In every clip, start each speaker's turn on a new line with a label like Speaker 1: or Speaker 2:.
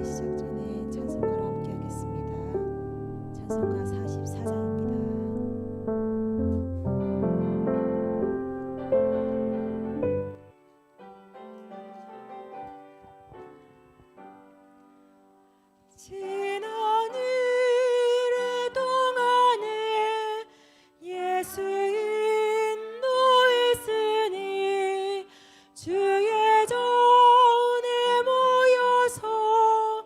Speaker 1: 시작 전에 찬송가로 함께 하겠습니다. 찬송가 44장입니다. 지난 일의 동안에 예수 인도했으니 주의 전에 모여서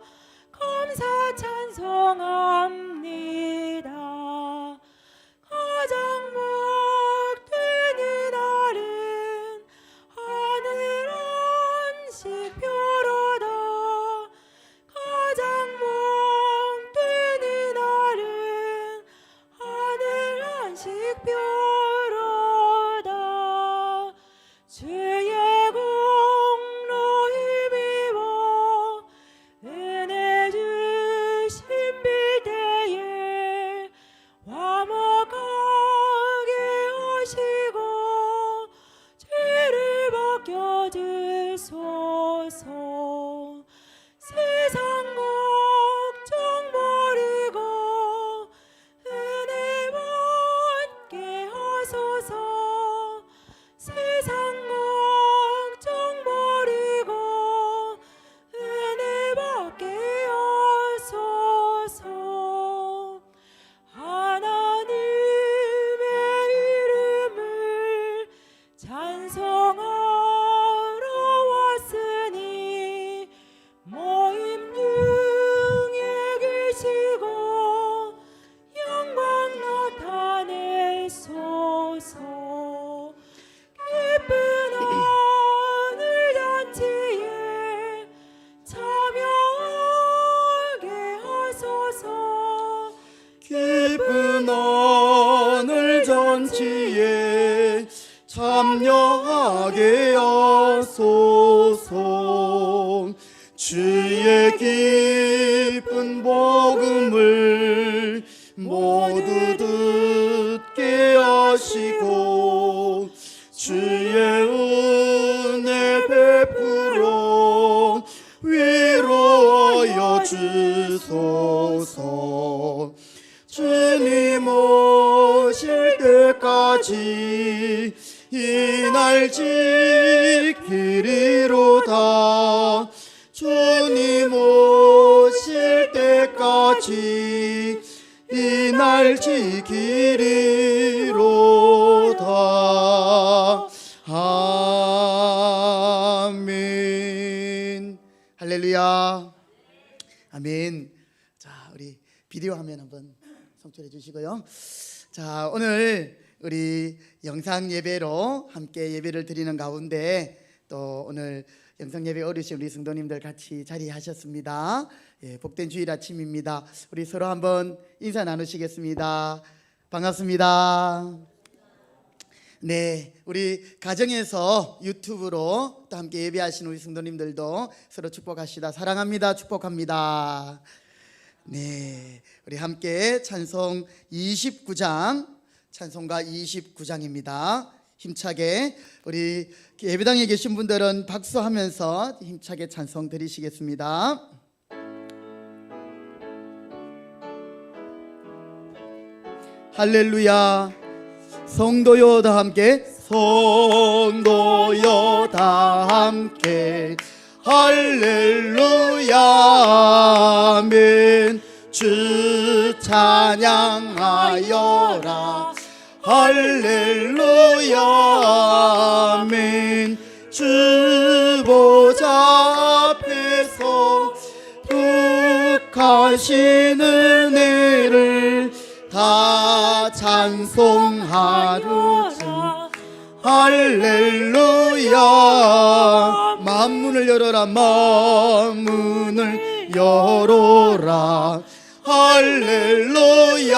Speaker 1: 감사 찬송합니다. 가장 복되는 날은 하늘 안식표로다. 가장 복되는 날은 하늘 안식표로다. 주의 공로 힘입어 은혜 주신 빌때에 화목하게 하시고 죄를 벗겨주소서. 세상 걱정 버리고 은혜 받게 하소서. 세상 걱정 버리고 은혜 받게 하소서. 하나님의 이름을 찬송하러 왔으니 모임 중에 계시고 영광 나타내소서. 기쁜 오늘 잔치에 참여하게 하소서.
Speaker 2: 기쁜 오늘 잔치에 참여하게 하소서. 주의 기쁜 복음을 모두 듣게 하시고 주의 은혜 베풀어 위로하여 주소서. 주님 오실 때까지 이 날 지키리로다. 주님 오실 때까지 이 날 지키리로다. 아멘. 할렐루야. 아멘. 자, 우리 비디오 화면 한번 송출해 주시고요. 자, 오늘 우리 영상 예배로 함께 예배를 드리는 가운데 또 오늘 영상 예배 어르신 우리 성도님들 같이 자리하셨습니다. 예, 복된 주일 아침입니다. 우리 서로 한번 인사 나누시겠습니다. 반갑습니다. 네, 우리 가정에서 유튜브로 또 함께 예배하시는 우리 성도님들도 서로 축복하시다. 사랑합니다. 축복합니다. 네, 우리 함께 찬송 29장, 찬송가 29장입니다. 힘차게 우리 예배당에 계신 분들은 박수하면서 힘차게 찬송 드리시겠습니다. 할렐루야. 성도여 다 함께, 성도여 다 함께 할렐루야. 아멘. 주 찬양하여라. 할렐루야. 아멘. 주 보좌 앞에서 득하신 은혜를 다 찬송하리라. 할렐루야. 만문을 열어라. 만문을 열어라. 할렐루야.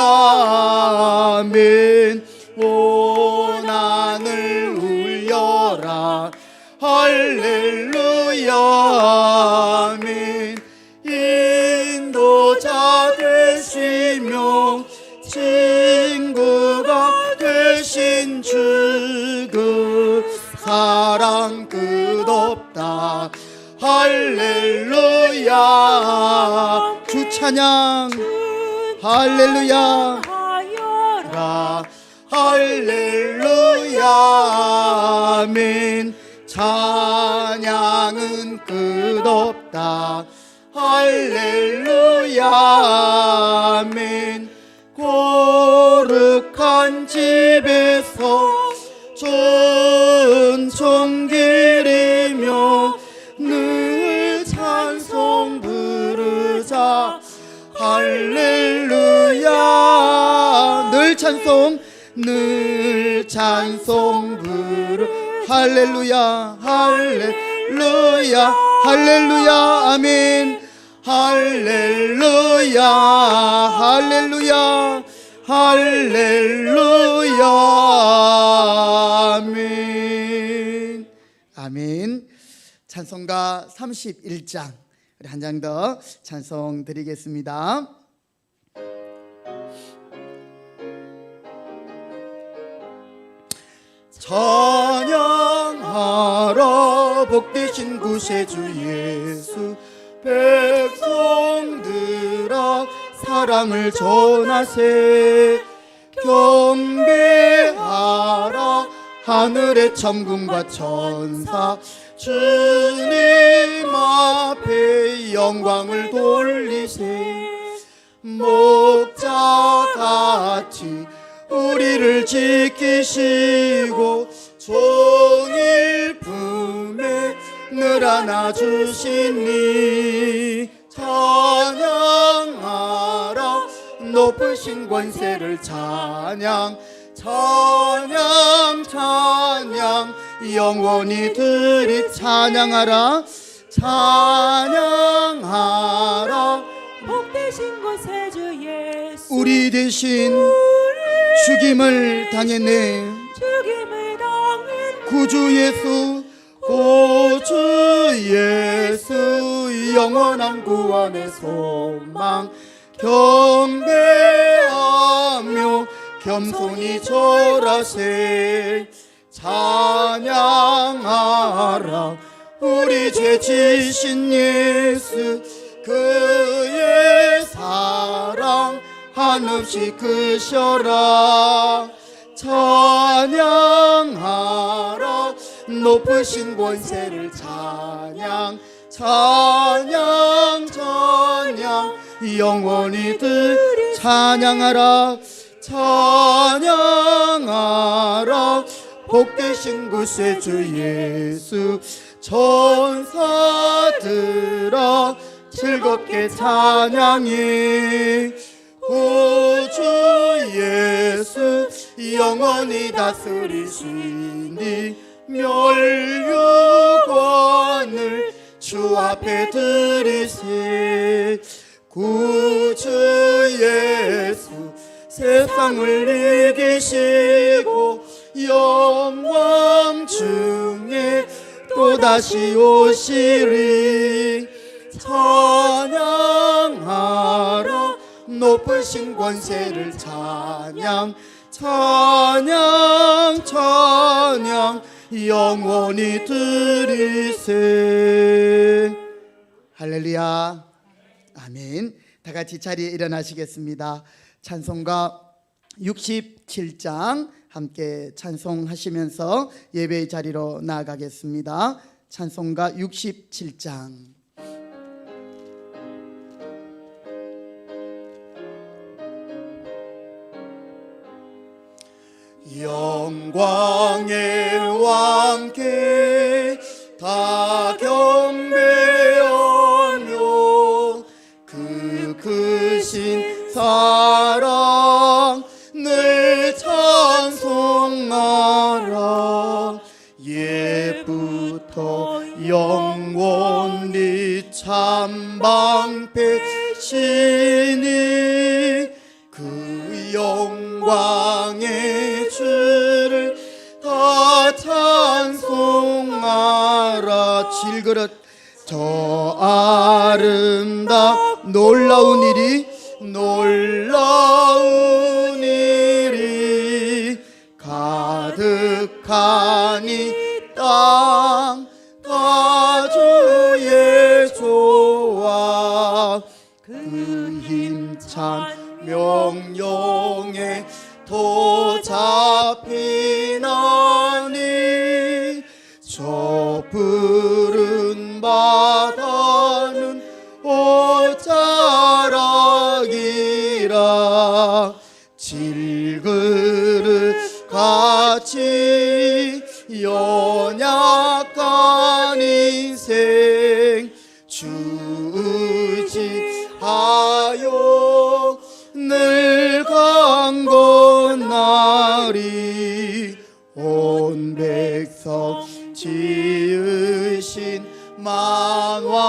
Speaker 2: 아멘. 온 하늘 울려라. 할렐루야. 아멘. 인도자 되시며 친구가 되신 주 그 사랑 끝없다. 할렐루야. 주 찬양. 할렐루야.
Speaker 1: 하여라.
Speaker 2: 할렐루야. 아멘. 찬양은 끝없다. 할렐루야. 아멘. 거룩한 집에서 전총 기리며 늘 찬송 부르자. 할렐루야. 늘 찬송 부르. 할렐루야. 할렐루야. 할렐루야. 아멘. 할렐루야. 할렐루야. 할렐루야. 아멘. 아멘. 찬송가 31장 우리 한 장 더 찬송 드리겠습니다. 찬양하라 복되신 구세주 예수. 백성들아 사랑을 전하세. 경배하라 하늘의 천군과 천사. 주님 앞에 영광을 돌리세. 목자같이 우리를 지키시고 종일 품에 늘 안아주시니. 찬양하라 높으신 권세를. 찬양 찬양 찬양 영원히 들이. 찬양하라 찬양하라
Speaker 1: 복되신 곳에 주 예수.
Speaker 2: 우리 대신 죽임을 당했네.
Speaker 1: 죽임을 당했네.
Speaker 2: 구주 예수 구주 예수 영원한 구원의 소망. 경배하며 겸손히 절하세. 찬양하라 우리 죄 지신 예수. 그의 사랑 한없이 크셔라. 찬양하라 높으신 권세를. 찬양 찬양 찬양 영원히 들. 찬양하라 찬양하라 복되신 구세주 예수. 천사들아 즐겁게 찬양해. 구주 예수 영원히 다스리시니. 멸류관을 주 앞에 드리세. 구주 예수 세상을 이기시고 영광 중에 또다시 오시리. 찬양하라 높으신 권세를. 찬양 찬양 찬양 영원히 드리세. 할렐루야. 아멘. 다 같이 자리에 일어나시겠습니다. 찬송가 67장 함께 찬송하시면서 예배의 자리로 나아가겠습니다. 찬송가 67장. 영광의 왕께 다 경배하며 그 크신 사랑 늘 찬송하라. 옛부터 영원히 참방패시니 그 영광의 주를 다 찬송하라. 질그릇 저 아름답 놀라운 일이 가득하니 땅 다 주의 찬 명령에 도잡히나니 저 푸른 바다는 옷자락이라 질그릇 같이 연약한 인생 주의하여 늘 강건하리 온 백성 지으신 만왕이시니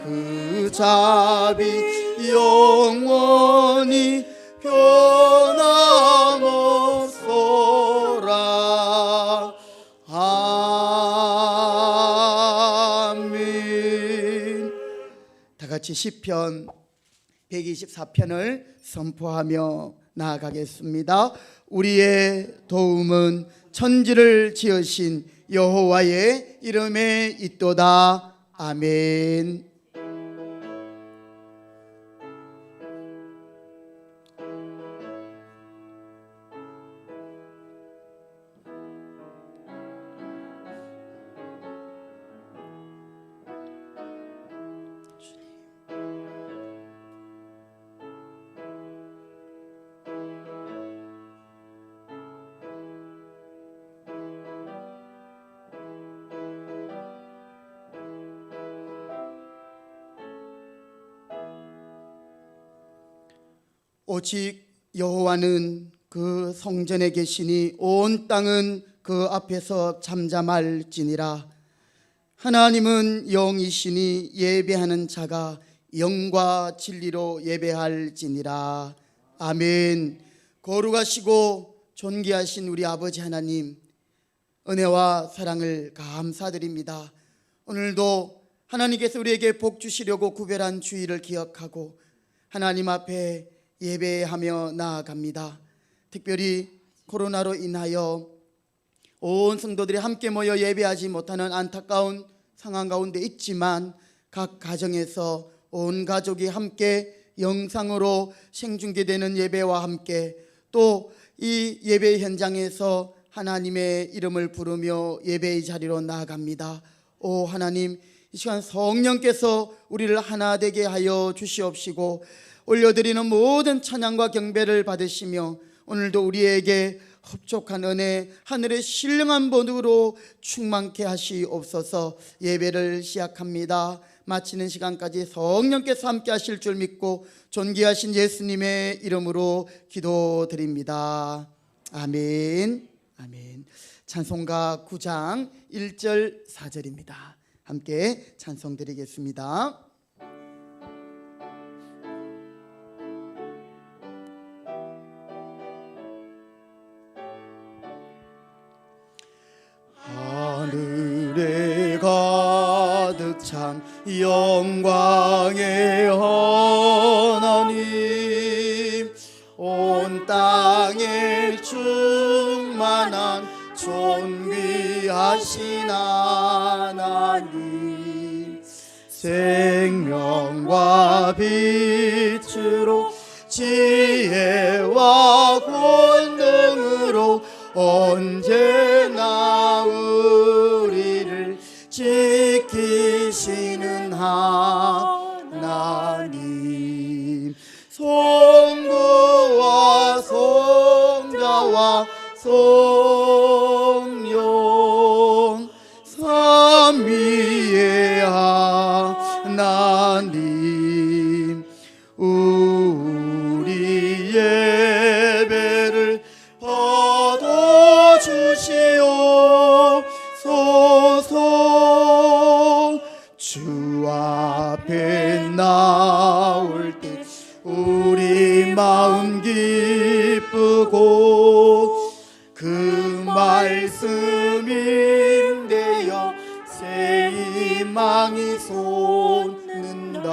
Speaker 2: 그 자비 영원히 변함없소라. 아멘. 다 같이 시편 124편을 선포하며 나아가겠습니다. 우리의 도움은 천지를 지으신 여호와의 이름에 있도다. 아멘. 오직 여호와는 그 성전에 계시니 온 땅은 그 앞에서 잠잠할지니라. 하나님은 영이시니 예배하는 자가 영과 진리로 예배할지니라. 아멘. 거룩하시고 존귀하신 우리 아버지 하나님, 은혜와 사랑을 감사드립니다. 오늘도 하나님께서 우리에게 복 주시려고 구별한 주일을 기억하고 하나님 앞에 예배하며 나아갑니다. 특별히 코로나로 인하여 온 성도들이 함께 모여 예배하지 못하는 안타까운 상황 가운데 있지만 각 가정에서 온 가족이 함께 영상으로 생중계되는 예배와 함께 또 이 예배 현장에서 하나님의 이름을 부르며 예배의 자리로 나아갑니다. 오 하나님, 이 시간 성령께서 우리를 하나 되게 하여 주시옵시고 올려드리는 모든 찬양과 경배를 받으시며 오늘도 우리에게 흡족한 은혜, 하늘의 신령한 본으로 충만케 하시옵소서. 예배를 시작합니다. 마치는 시간까지 성령께서 함께 하실 줄 믿고 존귀하신 예수님의 이름으로 기도드립니다. 아멘. 아멘. 찬송가 9장 1절 4절입니다. 함께 찬송 드리겠습니다. 하늘에 가득 찬 영광의 하나님, 온 땅에 충만한 존귀하신 하나님, 생명과 빛으로 지혜와 권능으로 언제나 우리를 지키시는 하나님, 성부와 성자와 성령 삼위의 하나님, 우리 예배를 받아주시옵소서. 주 앞에 나올 때 우리 마음 기쁘고 그 말씀인되어 새 희망이 솟는다.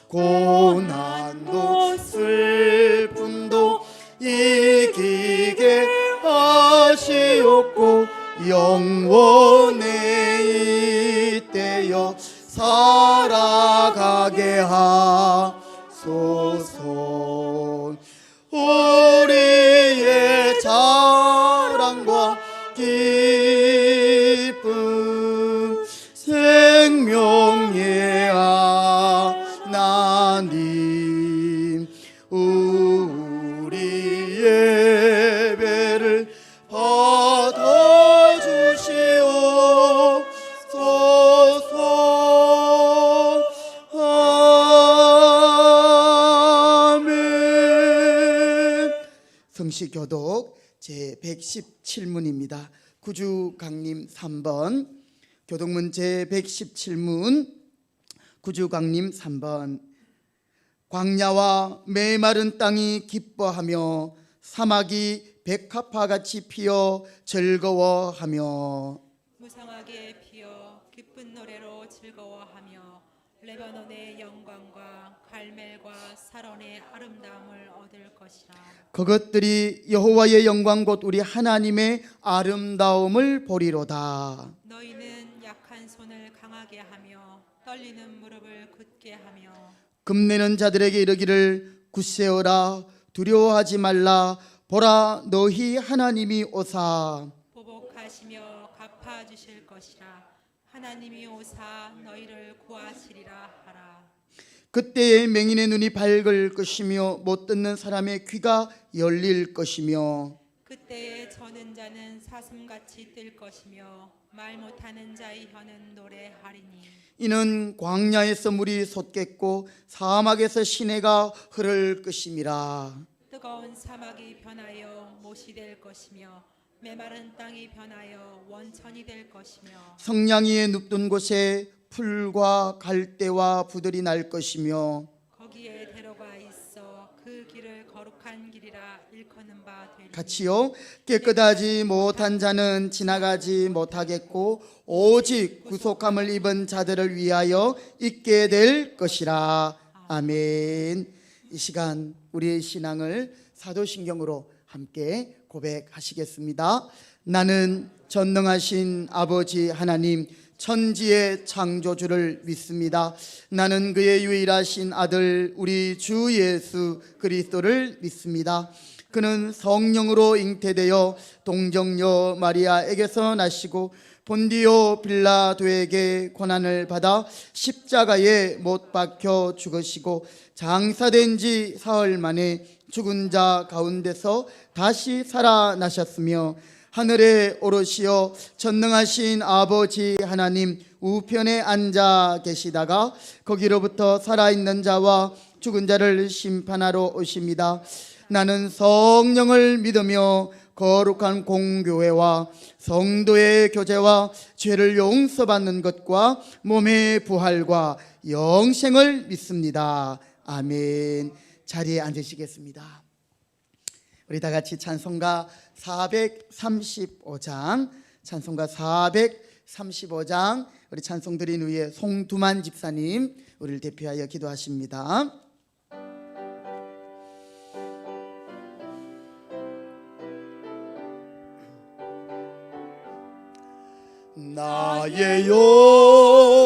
Speaker 2: 고난도 슬픔도 이기게 하시옵고 영원에 이때여 기쁨 생명의 하나님 우리 예배를 받아주시옵소서. 아멘. 성시교독 제117문입니다. 구주강림 3번. 교독문 제117문 구주강림 3번. 광야와 메마른 땅이 기뻐하며 사막이 백합화같이 피어 즐거워하며
Speaker 1: 무성하게 피어 기쁜 노래로 즐거워하며 레바논의 영광과 갈멜과 사론의 아름다움을 얻을 것이라.
Speaker 2: 그것들이 여호와의 영광 곧 우리 하나님의 아름다움을 보리로다.
Speaker 1: 너희는 약한 손을 강하게 하며 떨리는 무릎을 굳게 하며
Speaker 2: 금내는 자들에게 이르기를 굳세어라 두려워하지 말라 보라 너희 하나님이 오사.
Speaker 1: 보복하시며 갚아주실 것이라. 하나님이 오사 너희를 구하시리라 하라.
Speaker 2: 그때에 맹인의 눈이 밝을 것이며 못 듣는 사람의 귀가 열릴 것이며
Speaker 1: 그때에 저는 자는 사슴같이 뜰 것이며 말 못하는 자의 혀는 노래하리니
Speaker 2: 이는 광야에서 물이 솟겠고 사막에서 시내가 흐를 것임이라.
Speaker 1: 뜨거운 사막이 변하여 못이 될 것이며 메마른 땅이 변하여 원천이 될 것이며
Speaker 2: 성냥이에 눕던 곳에 풀과 갈대와 부들이 날 것이며
Speaker 1: 거기에 대로가 있어 그 길을 거룩한 길이라 일컫는 바 되리니
Speaker 2: 같이요. 깨끗하지 못한 자는 지나가지 못하겠고 오직 구속함을 입은 자들을 위하여 있게 될 것이라. 아멘. 이 시간 우리의 신앙을 사도신경으로 함께 고백하시겠습니다. 나는 전능하신 아버지 하나님 천지의 창조주를 믿습니다. 나는 그의 유일하신 아들 우리 주 예수 그리스도를 믿습니다. 그는 성령으로 잉태되어 동정녀 마리아에게서 나시고 본디오 빌라도에게 고난을 받아 십자가에 못 박혀 죽으시고 장사된 지 사흘 만에 죽은 자 가운데서 다시 살아나셨으며 하늘에 오르시어 전능하신 아버지 하나님 우편에 앉아 계시다가 거기로부터 살아있는 자와 죽은 자를 심판하러 오십니다. 나는 성령을 믿으며 거룩한 공교회와 성도의 교제와 죄를 용서받는 것과 몸의 부활과 영생을 믿습니다. 아멘. 자리에 앉으시겠습니다. 우리 다 같이 찬송가 435장 찬송가 435장 우리 찬송 드린 후에 송두만 집사님 우리를 대표하여 기도하십니다. 나의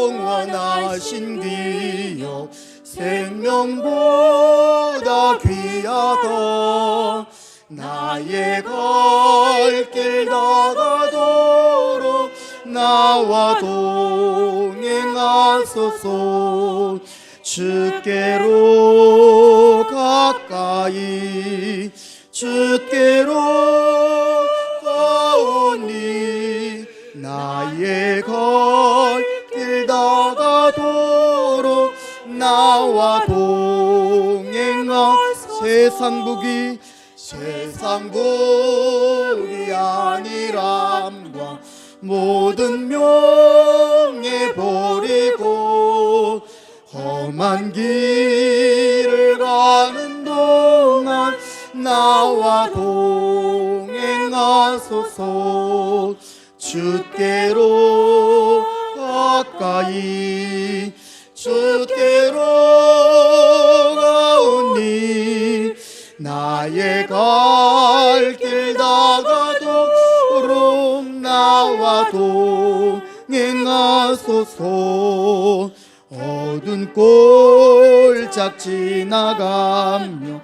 Speaker 2: 영원하신 귀여 생명보다 귀하다 나의 갈 길 다가도록 나와 동행하소서 주께로 가까이 주께로 가오니 나의 갈 길 다가도록 나와 동행하소서 세상 복이 아니람과 모든 명예 버리고 험한 길을 가는 동안 나와 동행하소서 주께로 가까이 주께로 가오니 나의 갈 길 다가도록 나와 동행하소서 어두운 골짝 지나가며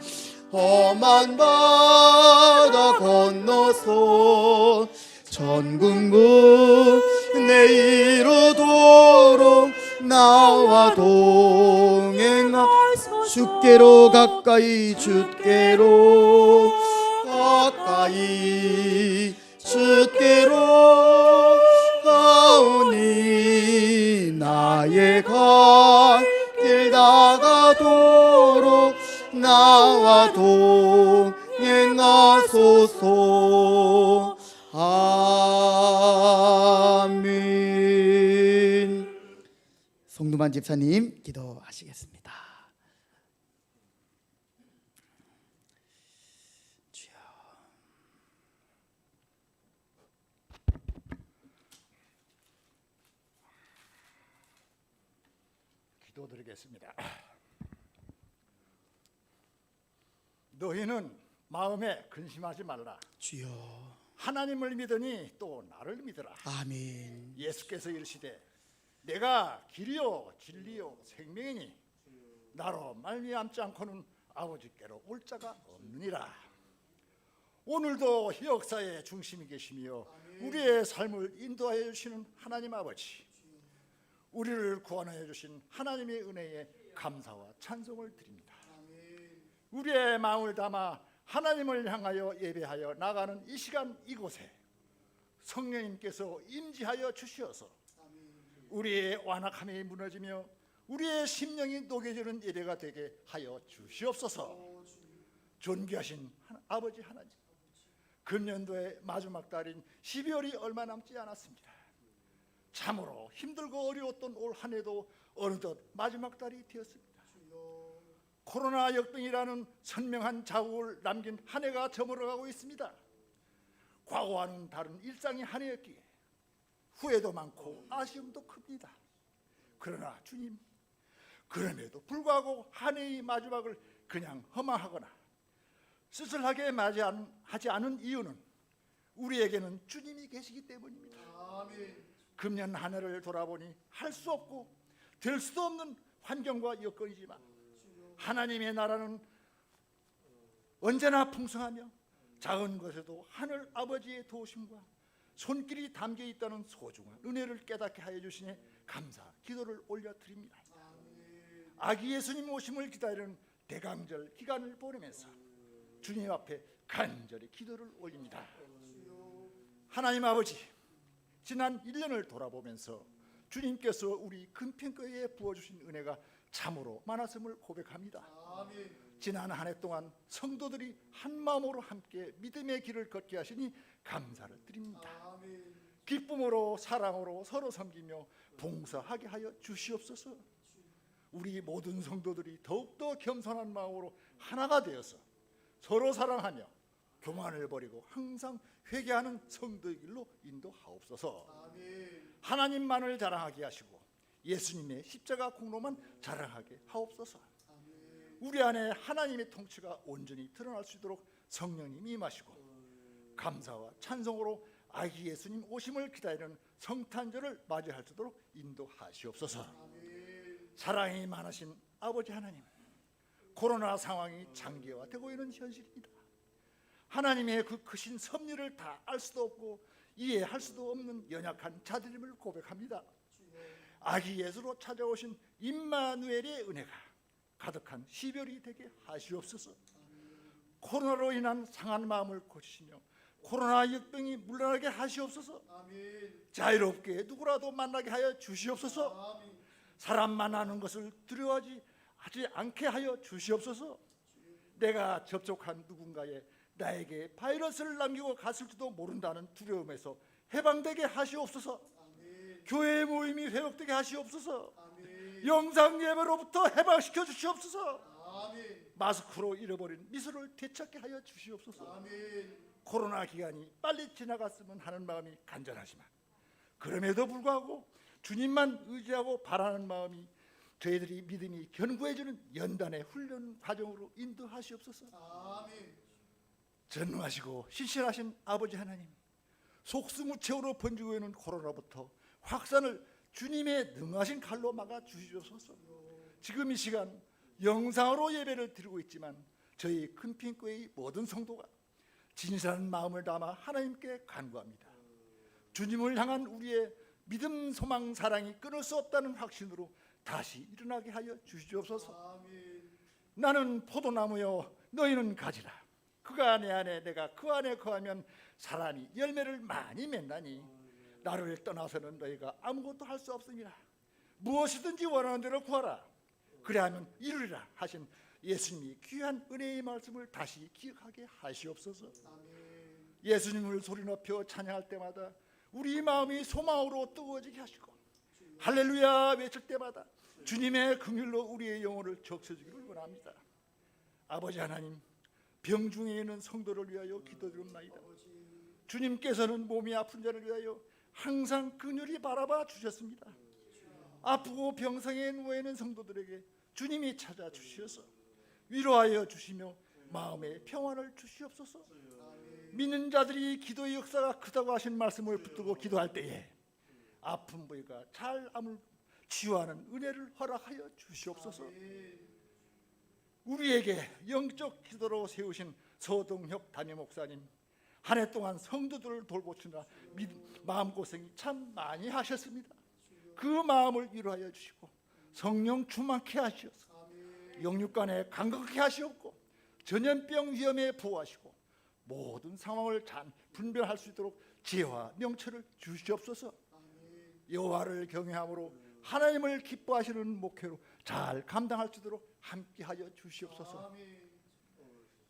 Speaker 2: 험한 바다 건너서 전국문 내이르도록 나와 동행하 주께로 가까이 주께로 가까이 주께로 가오니 나의 갈 길 다가도록 나와 동행하소서. 아멘. 송두만 집사님 기도하시겠습니다. 주여.
Speaker 3: 기도드리겠습니다. 너희는 마음에 근심하지 말라.
Speaker 2: 주여.
Speaker 3: 하나님을 믿으니 또 나를 믿으라.
Speaker 2: 아멘.
Speaker 3: 예수께서 이르시되 내가 길이요 진리요 생명이니 나로 말미암지 않고는 아버지께로 올 자가 없느니라. 오늘도 역사의 중심이 계시며 우리의 삶을 인도하여 주시는 하나님 아버지, 우리를 구원하여 주신 하나님의 은혜에 감사와 찬송을 드립니다. 우리의 마음을 담아 하나님을 향하여 예배하여 나가는 이 시간 이곳에 성령님께서 임재하여 주시어서 우리의 완악함이 무너지며 우리의 심령이 녹여지는 예배가 되게 하여 주시옵소서. 존귀하신 아버지 하나님, 금년도의 마지막 달인 12월이 얼마 남지 않았습니다. 참으로 힘들고 어려웠던 올 한 해도 어느덧 마지막 달이 되었습니다. 코로나 역병이라는 선명한 자국을 남긴 한 해가 저물어가고 있습니다. 과거와는 다른 일상의 한 해였기에 후회도 많고 아쉬움도 큽니다. 그러나 주님, 그럼에도 불구하고 한 해의 마지막을 그냥 허망하거나 쓸쓸하게 맞이하지 않은 이유는 우리에게는 주님이 계시기 때문입니다. 금년 한 해를 돌아보니 할 수 없고 될 수도 없는 환경과 여건이지만 하나님의 나라는 언제나 풍성하며 작은 것에도 하늘 아버지의 도우심과 손길이 담겨 있다는 소중한 은혜를 깨닫게 하여 주시니 감사 기도를 올려드립니다. 아기 예수님 오심을 기다리는 대강절 기간을 보내면서 주님 앞에 간절히 기도를 올립니다. 하나님 아버지, 지난 1년을 돌아보면서 주님께서 우리 금평교회에 부어주신 은혜가 참으로 많았음을 고백합니다. 지난 한 해 동안 성도들이 한 마음으로 함께 믿음의 길을 걷게 하시니 감사를 드립니다. 기쁨으로 사랑으로 서로 섬기며 봉사하게 하여 주시옵소서. 우리 모든 성도들이 더욱더 겸손한 마음으로 하나가 되어서 서로 사랑하며 교만을 버리고 항상 회개하는 성도의 길로 인도하옵소서. 하나님만을 자랑하게 하시고 예수님의 십자가 공로만 자랑하게 하옵소서. 우리 안에 하나님의 통치가 온전히 드러날 수 있도록 성령님이 임하시고 감사와 찬송으로 아기 예수님 오심을 기다리는 성탄절을 맞이할 수 있도록 인도하시옵소서. 사랑이 많으신 아버지 하나님, 코로나 상황이 장기화되고 있는 현실입니다. 하나님의 그 크신 섭리를 다 알 수도 없고 이해할 수도 없는 연약한 자들임을 고백합니다. 아기 예수로 찾아오신 임마누엘의 은혜가 가득한 12월이 되게 하시옵소서. 코로나로 인한 상한 마음을 고치시며 코로나 역병이 물러나게 하시옵소서. 자유롭게 누구라도 만나게 하여 주시옵소서. 사람 만나는 것을 두려워하지 않게 하여 주시옵소서. 내가 접촉한 누군가에 나에게 바이러스를 남기고 갔을지도 모른다는 두려움에서 해방되게 하시옵소서. 교회 모임이 회복되게 하시옵소서. 영상 예배로부터 해방시켜 주시옵소서. 마스크로 잃어버린 미소를 되찾게 하여 주시옵소서. 코로나 기간이 빨리 지나갔으면 하는 마음이 간절하지만 그럼에도 불구하고 주님만 의지하고 바라는 마음이 저희들이 믿음이 견고해지는 연단의 훈련 과정으로 인도하시옵소서. 전능하시고 신실하신 아버지 하나님, 속수무책으로 번지고 있는 코로나부터 확산을 주님의 능하신 칼로 막아 주시옵소서. 지금 이 시간 영상으로 예배를 드리고 있지만 저희 큰핑교회의 모든 성도가 진실한 마음을 담아 하나님께 간구합니다. 주님을 향한 우리의 믿음, 소망, 사랑이 끊을 수 없다는 확신으로 다시 일어나게 하여 주시옵소서. 나는 포도나무여 너희는 가지라. 그가 내 안에 내가 그 안에 거하면 사람이 열매를 많이 맺나니 나를 떠나서는 너희가 아무것도 할 수 없습니다. 무엇이든지 원하는 대로 구하라. 그래야면 이루리라 하신 예수님이 귀한 은혜의 말씀을 다시 기억하게 하시옵소서. 예수님을 소리 높여 찬양할 때마다 우리 마음이 소망으로 뜨거워지게 하시고 할렐루야 외칠 때마다 주님의 긍휼로 우리의 영혼을 적셔주기를 원합니다. 아버지 하나님, 병 중에 있는 성도를 위하여 기도드립니다. 주님께서는 몸이 아픈 자를 위하여 항상 긍휼히 바라봐 주셨습니다. 아프고 병상에 누워있는 성도들에게 주님이 찾아주시어서 위로하여 주시며 마음의 평안을 주시옵소서. 믿는 자들이 기도의 역사가 크다고 하신 말씀을 붙들고 기도할 때에 아픈 부위가 잘 치유하는 은혜를 허락하여 주시옵소서. 우리에게 영적 기도로 세우신 서동혁 담임 목사님, 한 해 동안 성도들을 돌보시느라 마음고생이 참 많이 하셨습니다. 그 마음을 위로하여 주시고 성령 충만케 하시옵소서. 영육간에 강건케 하시옵고 전염병 위험에 보호하시고 모든 상황을 잘 분별할 수 있도록 지혜와 명철을 주시옵소서. 여호와를 경외함으로 하나님을 기뻐하시는 목회로 잘 감당할 수 있도록 함께하여 주시옵소서.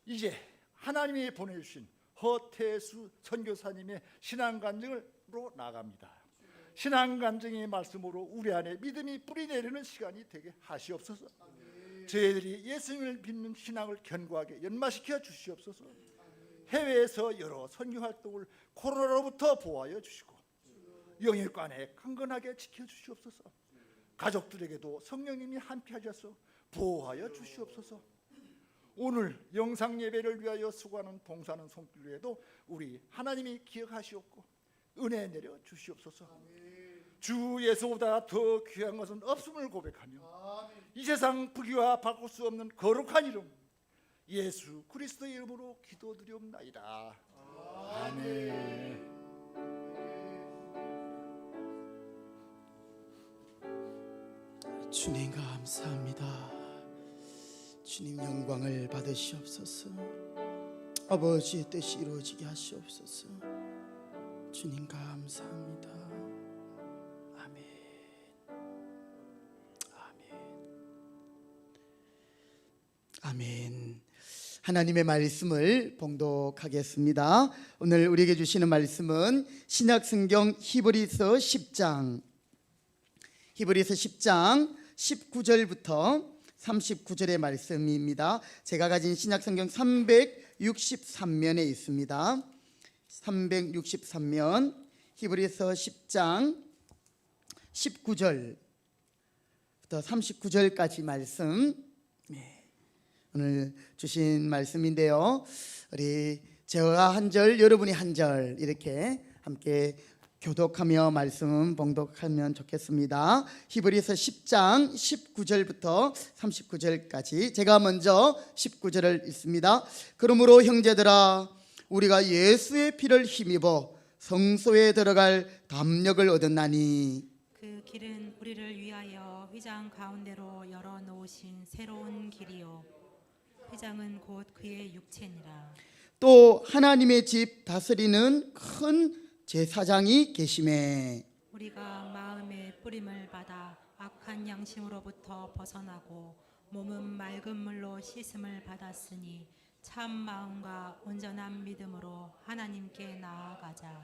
Speaker 3: 이제 하나님이 보내주신 허태수 선교사님의 신앙간증으로 나갑니다. 신앙간증의 말씀으로 우리 안에 믿음이 뿌리내리는 시간이 되게 하시옵소서. 저희들이 예수님을 믿는 신앙을 견고하게 연마시켜 주시옵소서. 해외에서 여러 선교 활동을 코로나로부터 보호하여 주시고 영일관에 강건하게 지켜주시옵소서. 가족들에게도 성령님이 함께하셔서 보호하여 주시옵소서. 오늘 영상 예배를 위하여 수고하는 봉사하는 손길 외에도 우리 하나님이 기억하시옵고 은혜 내려 주시옵소서. 주 예수보다 더 귀한 것은 없음을 고백하며 이 세상 부귀와 바꿀 수 없는 거룩한 이름 예수 그리스도의 이름으로 기도드리옵나이다. 아멘.
Speaker 2: 주님 감사합니다. 주님 영광을 받으시옵소서. 아버지의 뜻이 이루어지게 하시옵소서. 주님 감사합니다. 아멘. 아멘. 하나님의 말씀을 봉독하겠습니다. 오늘 우리에게 주시는 말씀은 신약성경 히브리서 10장 19절부터 39절의 말씀입니다. 제가 가진 신약성경 363면에 있습니다. 363면 히브리서 10장 19절부터 39절까지 말씀, 오늘 주신 말씀인데요. 우리 제가 한 절, 여러분이 한 절 이렇게 함께 교독하며 말씀 봉독하면 좋겠습니다. 히브리서 10장 19절부터 39절까지 제가 먼저 19절을 읽습니다. 그러므로 형제들아 우리가 예수의 피를 힘입어 성소에 들어갈 담력을 얻었나니
Speaker 1: 그 길은 우리를 위하여 휘장 가운데로 열어 놓으신 새로운 길이요 휘장은 곧 그의 육체니라.
Speaker 2: 또 하나님의 집 다스리는 큰 제사장이 계심에
Speaker 1: 우리가 마음의 뿌림을 받아 악한 양심으로부터 벗어나고 몸은 맑은 물로 씻음을 받았으니 참 마음과 온전한 믿음으로 하나님께 나아가자.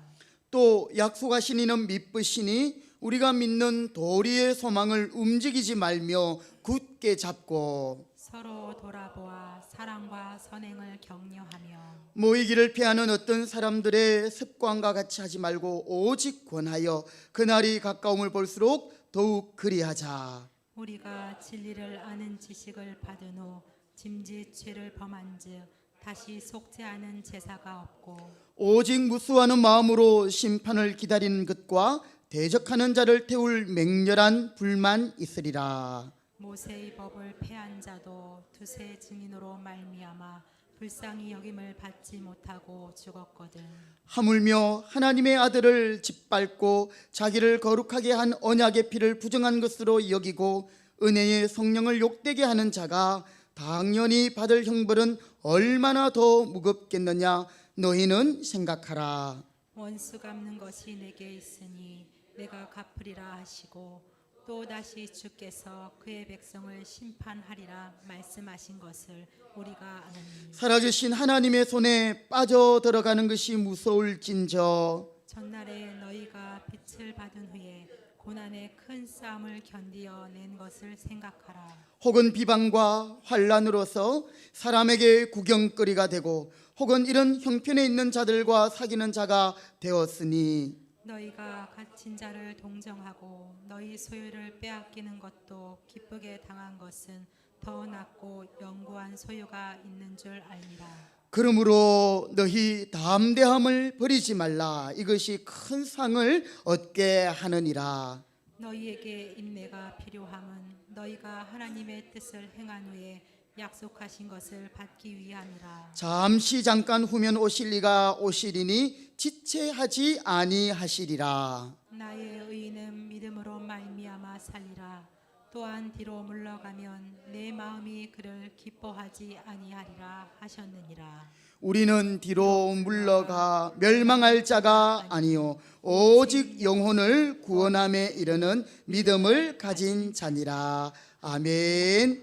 Speaker 2: 또 약속하신 이는 미쁘시니 우리가 믿는 도리의 소망을 움직이지 말며 굳게 잡고
Speaker 1: 서로 돌아보아 사랑과 선행을 격려하며
Speaker 2: 모이기를 피하는 어떤 사람들의 습관과 같이 하지 말고 오직 권하여 그날이 가까움을 볼수록 더욱 그리하자.
Speaker 1: 우리가 진리를 아는 지식을 받은 후 짐짓 죄를 범한즉 다시 속죄하는 제사가 없고
Speaker 2: 오직 무수하는 마음으로 심판을 기다리는 것과 대적하는 자를 태울 맹렬한 불만 있으리라.
Speaker 1: 모세의 법을 폐한 자도 두세 증인으로 말미암아 불쌍히 여김을 받지 못하고 죽었거든.
Speaker 2: 하물며 하나님의 아들을 짓밟고 자기를 거룩하게 한 언약의 피를 부정한 것으로 여기고 은혜의 성령을 욕되게 하는 자가 당연히 받을 형벌은 얼마나 더 무겁겠느냐 너희는 생각하라.
Speaker 1: 원수 갚는 것이 내게 있으니 내가 갚으리라 하시고 또 다시 주께서 그의 백성을 심판하리라 말씀하신 것을 우리가 아느니
Speaker 2: 살아계신 하나님의 손에 빠져 들어가는 것이 무서울진저
Speaker 1: 전날에 너희가 빛을 받은 후에 고난의 큰 싸움을 견디어 낸 것을 생각하라.
Speaker 2: 혹은 비방과 환란으로서 사람에게 구경거리가 되고 혹은 이런 형편에 있는 자들과 사귀는 자가 되었으니
Speaker 1: 너희가 갇힌 자를 동정하고 너희 소유를 빼앗기는 것도 기쁘게 당한 것은 더 낫고 영구한 소유가 있는 줄 알미라.
Speaker 2: 그러므로 너희 담대함을 버리지 말라. 이것이 큰 상을 얻게 하느니라.
Speaker 1: 너희에게 인내가 필요함은 너희가 하나님의 뜻을 행한 후에 약속하신 것을 받기 위함이라.
Speaker 2: 잠시 잠깐 후면 오실 이가 오시리니 지체하지 아니하시리라.
Speaker 1: 나의 의인은 믿음으로 말미암아 살리라. 또한 뒤로 물러가면 내 마음이 그를 기뻐하지 아니하리라 하셨느니라.
Speaker 2: 우리는 뒤로 물러가 멸망할 자가 아니요 오직 영혼을 구원함에 이르는 믿음을 가진 자니라. 아멘.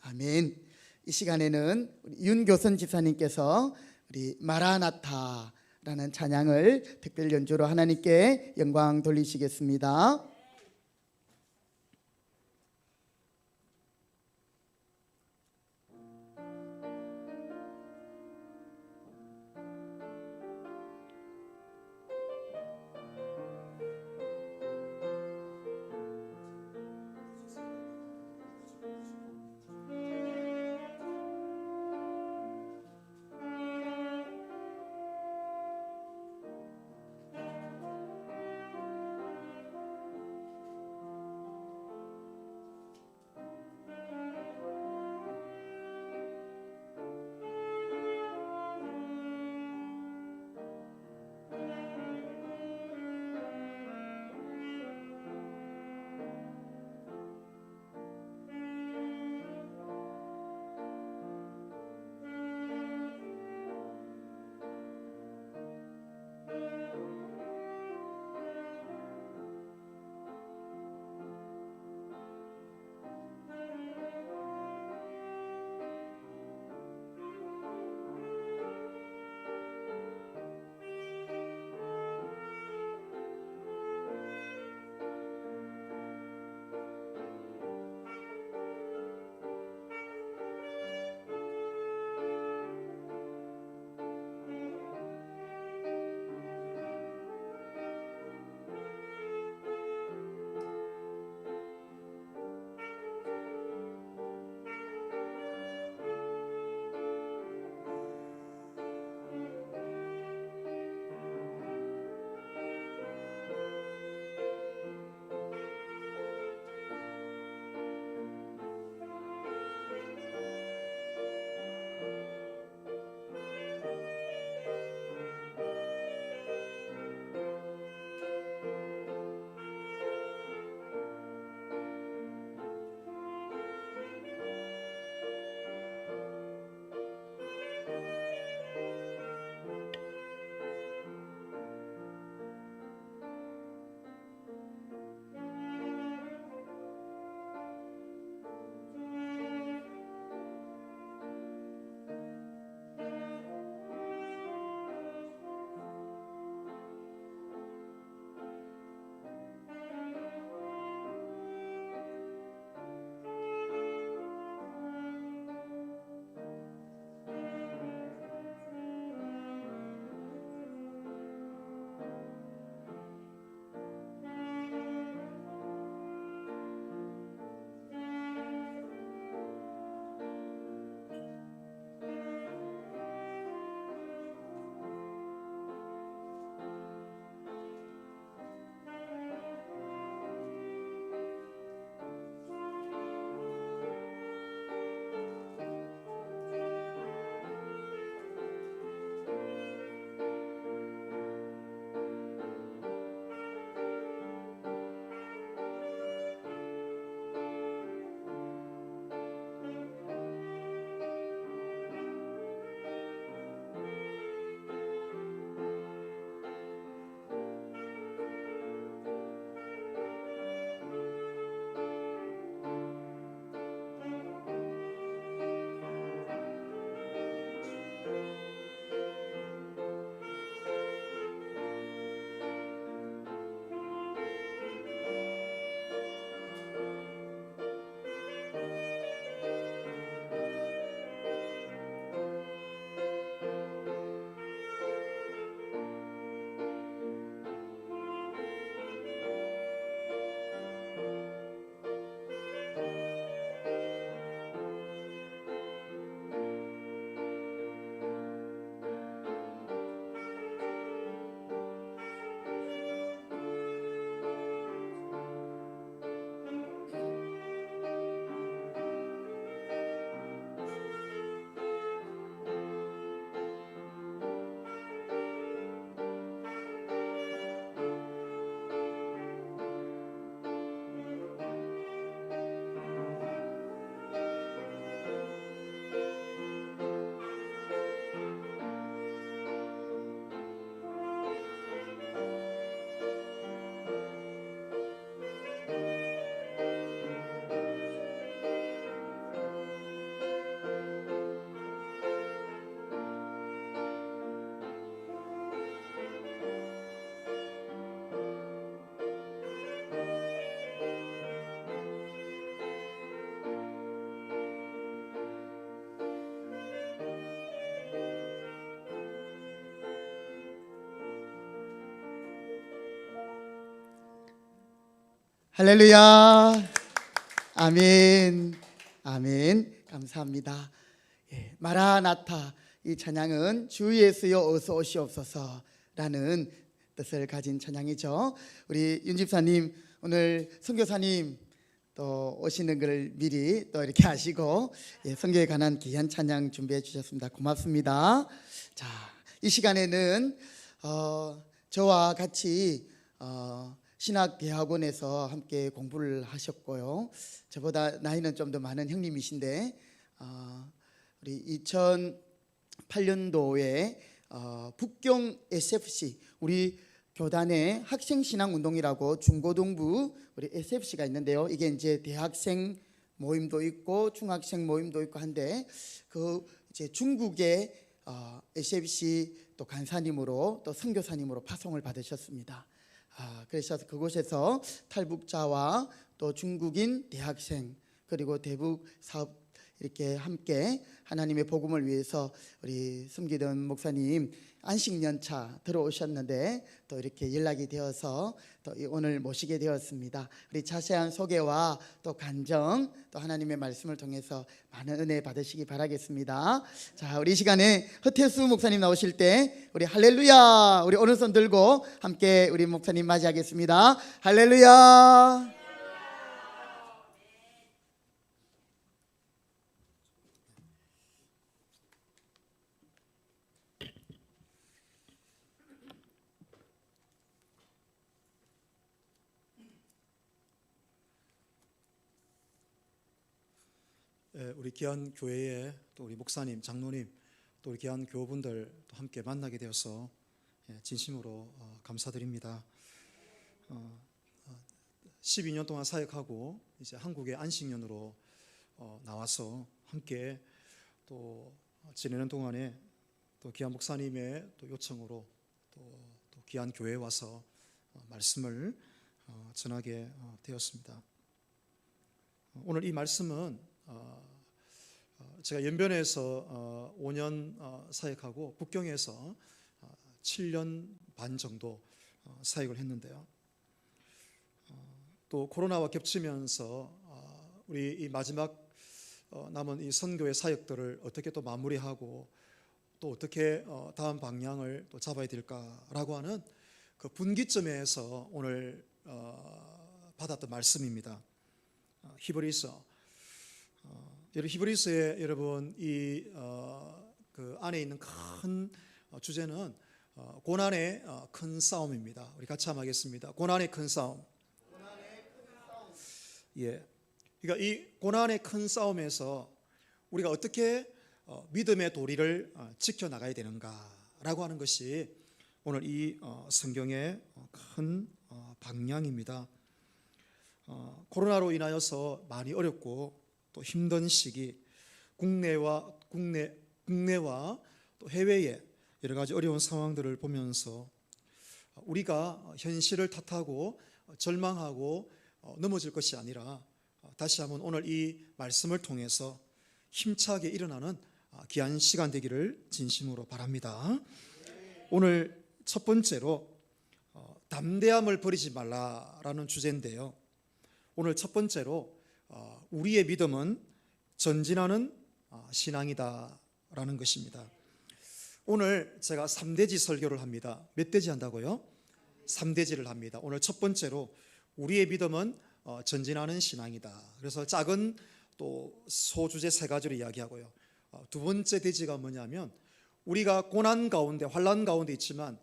Speaker 2: 아멘. 이 시간에는 우리 윤교선 집사님께서 우리 마라나타라는 찬양을 특별 연주로 하나님께 영광 돌리시겠습니다. 할렐루야. 아멘. 아멘. 감사합니다. 예, 마라나타, 이 찬양은 주 예수여 어서 오시옵소서라는 뜻을 가진 찬양이죠. 우리 윤 집사님, 오늘 선교사님 또 오시는 걸 미리 또 이렇게 아시고 선교에 관한 귀한 찬양 준비해 주셨습니다. 고맙습니다. 자, 이 시간에는 저와 같이 신학대학원에서 함께 공부를 하셨고요. 저보다 나이는 좀 더 많은 형님이신데 우리 2008년도에 북경 SFC, 우리 교단의 학생신앙운동이라고 중고등부 우리 SFC가 있는데요. 이게 이제 대학생 모임도 있고 중학생 모임도 있고 한데 그 이제 중국의 SFC 또 간사님으로 또 선교사님으로 파송을 받으셨습니다. 그래서 그곳에서 탈북자와 또 중국인 대학생 그리고 대북 사업 이렇게 함께 하나님의 복음을 위해서 우리 숨기던 목사님 안식년차 들어오셨는데 또 이렇게 연락이 되어서 또 오늘 모시게 되었습니다. 우리 자세한 소개와 또 간정 또 하나님의 말씀을 통해서 많은 은혜 받으시기 바라겠습니다. 자, 우리 이 시간에 허태수 목사님 나오실 때 우리 할렐루야 우리 오른손 들고 함께 우리 목사님 맞이하겠습니다. 할렐루야.
Speaker 4: 우리 귀한 교회에 또 우리 목사님, 장로님, 또 우리 귀한 교우분들 또 함께 만나게 되어서 진심으로 감사드립니다. 12년 동안 사역하고 이제 한국의 안식년으로 나와서 함께 또 지내는 동안에 또 귀한 목사님의 또 요청으로 또 귀한 교회에 와서 말씀을 전하게 되었습니다. 오늘 이 말씀은 제가 연변에서 5년 사역하고 북경에서 7년 반 정도 사역을 했는데요. 또 코로나와 겹치면서 우리 이 마지막 남은 이 선교의 사역들을 어떻게 또 마무리하고 또 어떻게 다음 방향을 또 잡아야 될까라고 하는 그 분기점에서 오늘 받았던 말씀입니다. 히브리서 히브리서에 여러분 그 안에 있는 큰 주제는 고난의 큰 싸움입니다. 우리 같이 한번 하겠습니다. 고난의 큰 싸움. 예. 그러니까 이 고난의 큰 싸움에서 우리가 어떻게 믿음의 도리를 지켜 나가야 되는가라고 하는 것이 오늘 이 성경의 큰 방향입니다. 코로나로 인하여서 많이 어렵고 또 힘든 시기, 국내와 또 해외의 여러 가지 어려운 상황들을 보면서 우리가 현실을 탓하고 절망하고 넘어질 것이 아니라 다시 한번 오늘 이 말씀을 통해서 힘차게 일어나는 귀한 시간 되기를 진심으로 바랍니다. 오늘 첫 번째로 담대함을 버리지 말라라는 주제인데요. 오늘 첫 번째로 우리의 믿음은 전진하는 신앙이다 라는 것입니다. 오늘 제가 3대지 설교를 합니다. 몇 대지 한다고요? 3대지를 합니다. 오늘 첫 번째로 우리의 믿음은 전진하는 신앙이다. 그래서 작은 또 소주제 3가지로 이야기하고요. 두 번째 대지가 뭐냐면 우리가 고난 가운데 환난 가운데 있지만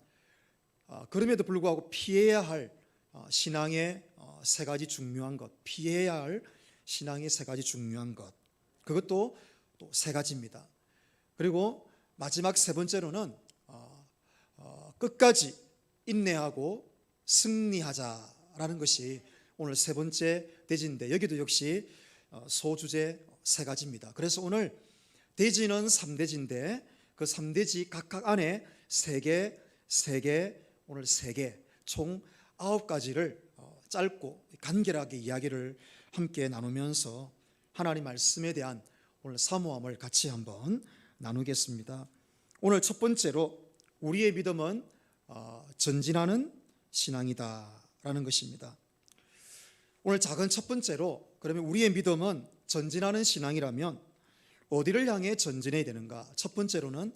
Speaker 4: 그럼에도 불구하고 피해야 할 신앙의 3가지 중요한 것, 피해야 할 신앙의 3가지 중요한 것, 그것도 또 3가지입니다. 그리고 마지막 3번째로는 끝까지 인내하고 승리하자라는 것이 오늘 3번째 대지인데 여기도 역시 소주제 3가지입니다. 그래서 오늘 대지는 3대지인데 그 3대지 각각 안에 3개, 오늘 3개, 총 9가지를 짧고 간결하게 이야기를 함께 나누면서 하나님 말씀에 대한 오늘 사모함을 같이 한번 나누겠습니다. 오늘 첫 번째로 우리의 믿음은 전진하는 신앙이다 라는 것입니다. 오늘 작은 첫 번째로, 그러면 우리의 믿음은 전진하는 신앙이라면 어디를 향해 전진해야 되는가? 첫 번째로는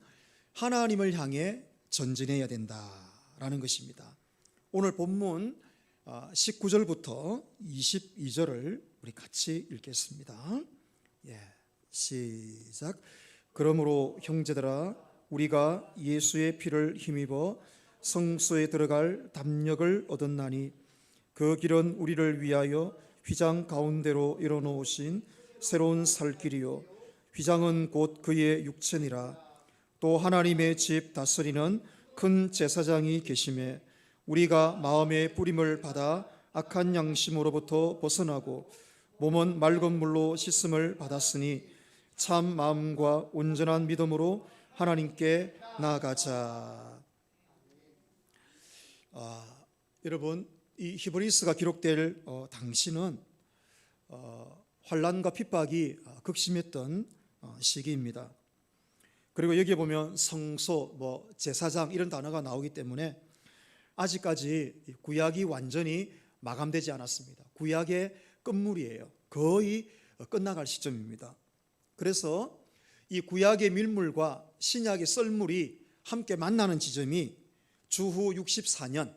Speaker 4: 하나님을 향해 전진해야 된다라는 것입니다. 오늘 본문 19절부터 22절을 우리 같이 읽겠습니다. 시작. 그러므로 형제들아, 우리가 예수의 피를 힘입어 성소에 들어갈 담력을 얻었나니 그 길은 우리를 위하여 휘장 가운데로 이뤄놓으신 새로운 살 길이요 휘장은 곧 그의 육체니라. 또 하나님의 집 다스리는 큰 제사장이 계심에 우리가 마음의 뿌림을 받아 악한 양심으로부터 벗어나고 몸은 맑은 물로 씻음을 받았으니 참 마음과 온전한 믿음으로 하나님께 나아가자. 여러분, 이 히브리서가 기록될 당시는 환난과 핍박이 극심했던 시기입니다. 그리고 여기에 보면 성소, 제사장 이런 단어가 나오기 때문에 아직까지 구약이 완전히 마감되지 않았습니다. 구약의 끝물이에요. 거의 끝나갈 시점입니다. 그래서 이 구약의 밀물과 신약의 썰물이 함께 만나는 지점이 주후 64년,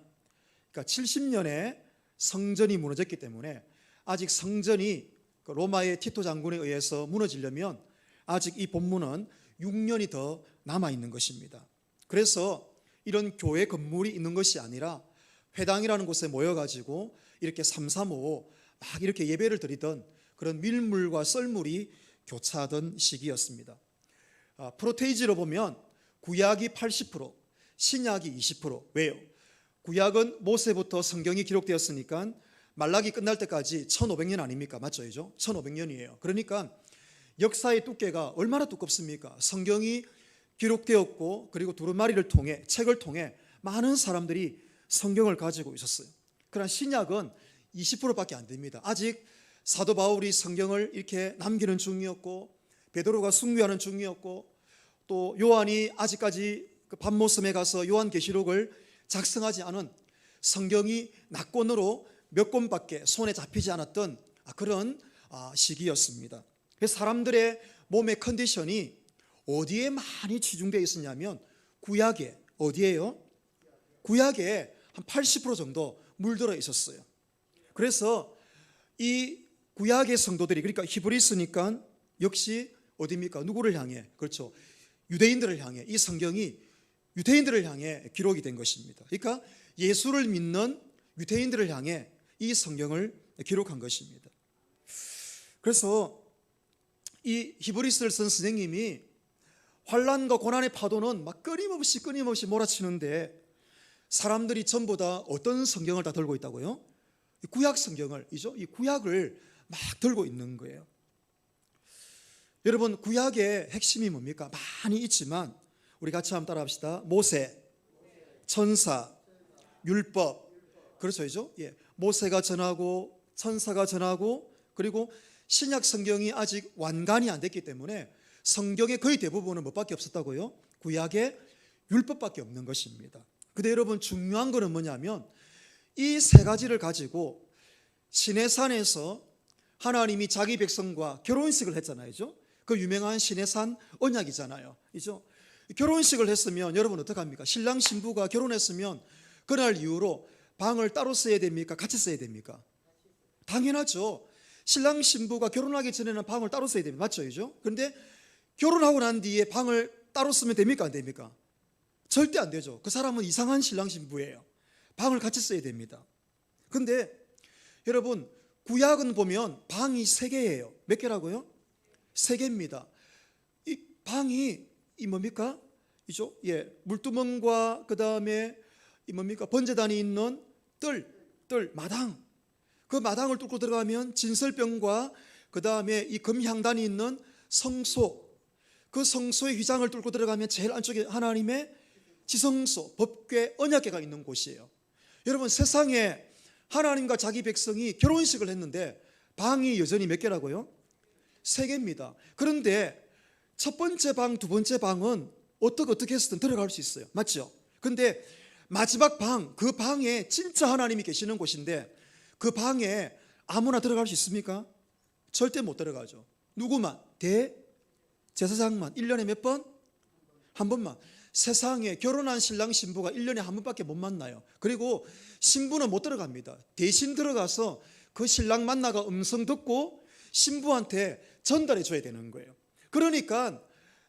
Speaker 4: 그러니까 70년에 성전이 무너졌기 때문에 아직 성전이 로마의 티토 장군에 의해서 무너지려면 아직 이 본문은 6년이 더 남아있는 것입니다. 그래서 이런 교회 건물이 있는 것이 아니라 회당이라는 곳에 모여가지고 이렇게 335 막 이렇게 예배를 드리던 그런 밀물과 썰물이 교차하던 시기였습니다. 프로테이지로 보면 구약이 80%, 신약이 20%. 왜요? 구약은 모세부터 성경이 기록되었으니까 말라기 끝날 때까지 1500년 아닙니까? 맞죠? 1500년이에요. 그러니까 역사의 두께가 얼마나 두껍습니까? 성경이 기록되었고 그리고 두루마리를 통해, 책을 통해 많은 사람들이 성경을 가지고 있었어요. 그러나 신약은 20%밖에 안 됩니다. 아직 사도 바울이 성경을 이렇게 남기는 중이었고 베드로가 순교하는 중이었고 또 요한이 아직까지 그 밤모섬에 가서 요한계시록을 작성하지 않은 성경이 낙권으로 몇 권밖에 손에 잡히지 않았던 그런 시기였습니다. 그래서 사람들의 몸의 컨디션이 어디에 많이 치중되어 있었냐면 구약에, 어디에요? 구약에 한 80% 정도 물들어 있었어요. 그래서 이 구약의 성도들이, 그러니까 히브리서니까 역시 어디입니까? 누구를 향해? 그렇죠. 유대인들을 향해, 이 성경이 유대인들을 향해 기록이 된 것입니다. 그러니까 예수를 믿는 유대인들을 향해 이 성경을 기록한 것입니다. 그래서 이 히브리서를 쓴 선생님이 환난과 고난의 파도는 막 끊임없이 몰아치는데 사람들이 전부 다 어떤 성경을 다 들고 있다고요? 구약 성경을, 이 구약을 막 들고 있는 거예요. 여러분, 구약의 핵심이 뭡니까? 많이 있지만 우리 같이 한번 따라합시다. 모세, 천사, 율법, 그렇죠? 모세가 전하고 천사가 전하고 그리고 신약 성경이 아직 완간이 안 됐기 때문에 성경의 거의 대부분은 뭐밖에 없었다고요? 구약의 율법밖에 없는 것입니다. 근데 여러분, 중요한 거는 뭐냐면 이 세 가지를 가지고 시내산에서 하나님이 자기 백성과 결혼식을 했잖아요. 그 유명한 시내산 언약이잖아요. 결혼식을 했으면 여러분 어떡합니까? 신랑 신부가 결혼했으면 그날 이후로 방을 따로 써야 됩니까? 같이 써야 됩니까? 당연하죠. 신랑 신부가 결혼하기 전에는 방을 따로 써야 됩니다. 맞죠? 그런데 결혼하고 난 뒤에 방을 따로 쓰면 됩니까? 안 됩니까? 절대 안 되죠. 그 사람은 이상한 신랑 신부예요. 방을 같이 써야 됩니다. 그런데 여러분, 구약은 보면 방이 3개예요. 몇 개라고요? 3개입니다. 이 방이 뭡니까? 물두멍과 그 다음에 뭡니까? 번제단이 있는 뜰, 마당. 그 마당을 뚫고 들어가면 진설병과 그 다음에 이 금향단이 있는 성소. 그 성소의 휘장을 뚫고 들어가면 제일 안쪽에 하나님의 지성소, 법궤, 언약궤가 있는 곳이에요. 여러분, 세상에 하나님과 자기 백성이 결혼식을 했는데 방이 여전히 몇 개라고요? 3개입니다. 그런데 첫 번째 방, 두 번째 방은 어떻게 해서든 들어갈 수 있어요. 맞죠? 근데 마지막 방, 그 방에 진짜 하나님이 계시는 곳인데 그 방에 아무나 들어갈 수 있습니까? 절대 못 들어가죠. 누구만? 대제사장만 1년에 몇 번? 한 번만. 세상에 결혼한 신랑 신부가 1년에 한 번밖에 못 만나요. 그리고 신부는 못 들어갑니다. 대신 들어가서 그 신랑 만나가 음성 듣고 신부한테 전달해 줘야 되는 거예요. 그러니까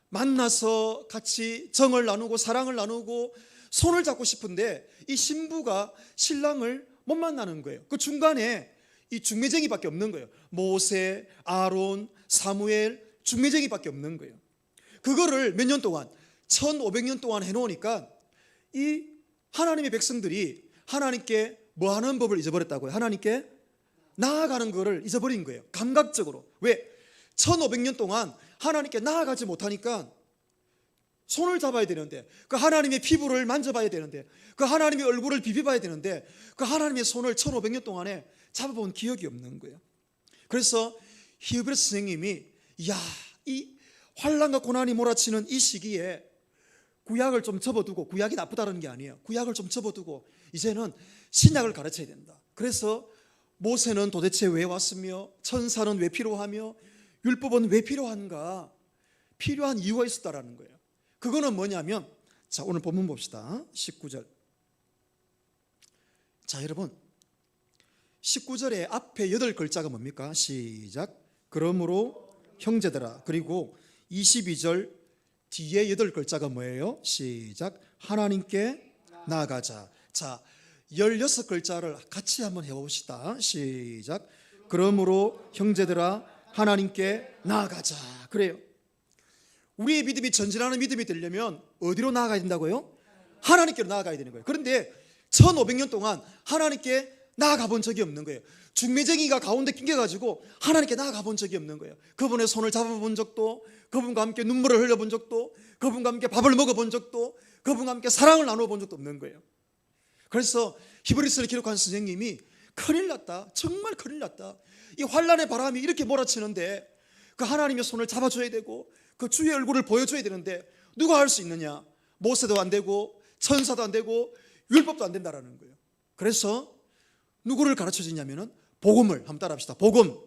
Speaker 4: 만나서 같이 정을 나누고 사랑을 나누고 손을 잡고 싶은데 이 신부가 신랑을 못 만나는 거예요. 그 중간에 이 중매쟁이밖에 없는 거예요. 모세, 아론, 사무엘, 중매쟁이밖에 없는 거예요. 그거를 몇 년 동안 1500년 동안 해놓으니까 이 하나님의 백성들이 하나님께 뭐 하는 법을 잊어버렸다고요? 하나님께 나아가는 거를 잊어버린 거예요. 감각적으로. 왜? 1500년 동안 하나님께 나아가지 못하니까 손을 잡아야 되는데, 그 하나님의 피부를 만져봐야 되는데, 그 하나님의 얼굴을 비벼봐야 되는데, 그 하나님의 손을 1500년 동안에 잡아본 기억이 없는 거예요. 그래서 히브리서 선생님이 이 환난과 고난이 몰아치는 이 시기에 구약을 좀 접어두고, 구약이 나쁘다는 게 아니에요. 구약을 좀 접어두고 이제는 신약을 가르쳐야 된다. 그래서 모세는 도대체 왜 왔으며, 천사는 왜 필요하며, 율법은 왜 필요한가? 필요한 이유가 있었다라는 거예요. 그거는 뭐냐면, 자, 오늘 본문 봅시다. 19절. 자, 여러분, 19절의 앞에 8글자가 뭡니까? 시작. 그러므로 형제들아. 그리고 22절 뒤에 8글자가 뭐예요? 시작. 하나님께 나아가자. 자, 16글자를 같이 한번 해봅시다. 시작. 그러므로 형제들아 하나님께 나아가자. 그래요. 우리의 믿음이 전진하는 믿음이 되려면 어디로 나아가야 된다고요? 하나님께로 나아가야 되는 거예요. 그런데 1500년 동안 하나님께 나아가 본 적이 없는 거예요. 중매쟁이가 가운데 낑겨가지고 하나님께 나아가 본 적이 없는 거예요. 그분의 손을 잡아본 적도, 그분과 함께 눈물을 흘려본 적도, 그분과 함께 밥을 먹어본 적도, 그분과 함께 사랑을 나눠본 적도 없는 거예요. 그래서 히브리서를 기록한 선생님이 큰일 났다, 정말 큰일 났다, 이 환난의 바람이 이렇게 몰아치는데 그 하나님의 손을 잡아줘야 되고 그 주의 얼굴을 보여줘야 되는데 누가 할 수 있느냐? 모세도 안 되고 천사도 안 되고 율법도 안 된다라는 거예요. 그래서 누구를 가르쳐 주냐면은 복음을 한번 따라합시다. 복음.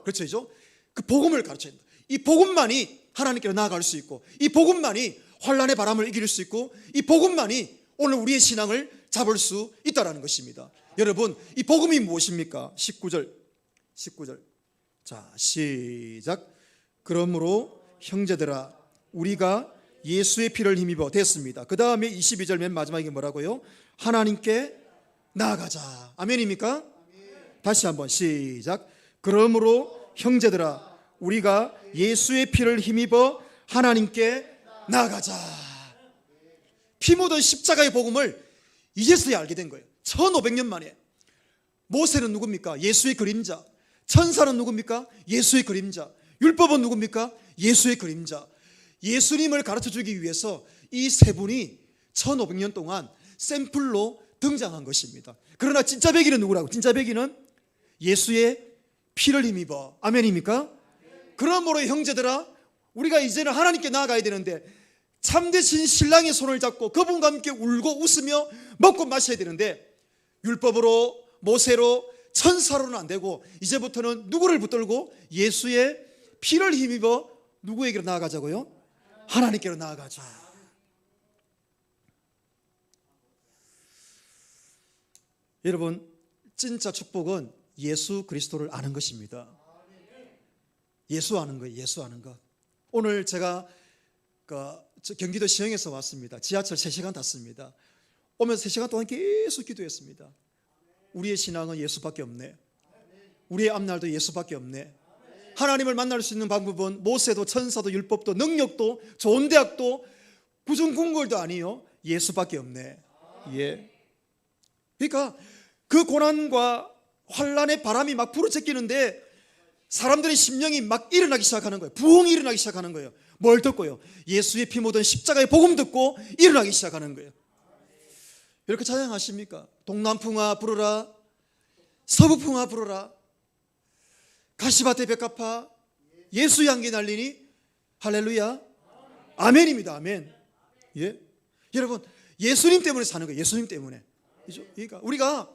Speaker 4: 그렇죠? 그 복음을 가르쳐야 된다. 이 복음만이 하나님께로 나아갈 수 있고, 이 복음만이 환난의 바람을 이길 수 있고, 이 복음만이 오늘 우리의 신앙을 잡을 수 있다라는 것입니다. 여러분, 이 복음이 무엇입니까? 19절. 자, 시작. 그러므로 형제들아 우리가 예수의 피를 힘입어 됐습니다. 그 다음에 22절 맨 마지막에 뭐라고요? 하나님께 나아가자. 아멘입니까? 다시 한번 시작. 그러므로 형제들아 우리가 예수의 피를 힘입어 하나님께 나아가자. 피 묻은 십자가의 복음을 이제서야 알게 된 거예요. 1500년 만에. 모세는 누굽니까? 예수의 그림자. 천사는 누굽니까? 예수의 그림자. 율법은 누굽니까? 예수의 그림자. 예수님을 가르쳐주기 위해서 이 세 분이 1500년 동안 샘플로 등장한 것입니다. 그러나 진짜 백인은 누구라고? 진짜 백인은 예수의 피를 힘입어. 아멘입니까? 그러므로 형제들아 우리가 이제는 하나님께 나아가야 되는데 참되신 신랑의 손을 잡고 그분과 함께 울고 웃으며 먹고 마셔야 되는데 율법으로 모세로 천사로는 안 되고 이제부터는 누구를 붙들고 예수의 피를 힘입어 누구에게로 나아가자고요? 하나님께로 나아가자. 여러분, 진짜 축복은 예수 그리스도를 아는 것입니다. 예수 아는 거예요. 예수 아는 것. 오늘 제가 경기도 시흥에서 왔습니다. 지하철 3시간 탔습니다. 오면서 3시간 동안 계속 기도했습니다. 우리의 신앙은 예수밖에 없네. 우리의 앞날도 예수밖에 없네. 하나님을 만날 수 있는 방법은 모세도 천사도 율법도 능력도 좋은 대학도 구중궁궐도 아니요 예수밖에 없네. 예. 그러니까 그 고난과 환난의 바람이 막 불어제끼는데 사람들의 심령이 막 일어나기 시작하는 거예요. 부흥이 일어나기 시작하는 거예요. 뭘 듣고요? 예수의 피 묻은 십자가의 복음 듣고 일어나기 시작하는 거예요. 이렇게 찬양하십니까? 동남풍아 불어라, 서부풍아 불어라, 가시밭에 백합화, 예수 향기 날리니 할렐루야, 아멘입니다. 아멘. 예, 여러분 예수님 때문에 사는 거예요. 예수님 때문에. 그렇죠? 그러니까 우리가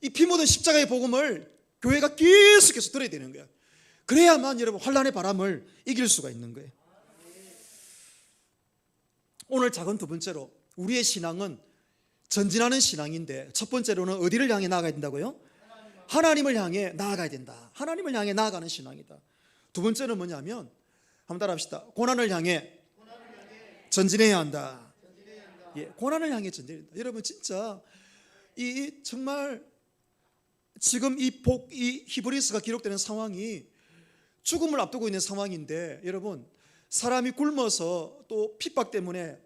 Speaker 4: 이 피 묻은 십자가의 복음을 교회가 계속해서 들어야 되는 거예요. 그래야만 여러분 환란의 바람을 이길 수가 있는 거예요. 오늘 작은 두 번째로 우리의 신앙은 전진하는 신앙인데, 첫 번째로는 어디를 향해 나아가야 된다고요? 하나님을 향해 나아가야 된다. 하나님을 향해 나아가는 신앙이다. 두 번째는 뭐냐면, 한번 따라합시다. 고난을 향해 전진해야 한다. 예, 고난을 향해 전진해야 한다. 여러분 진짜 이 정말 지금 이 히브리서가 기록되는 상황이 죽음을 앞두고 있는 상황인데, 여러분 사람이 굶어서 또 핍박 때문에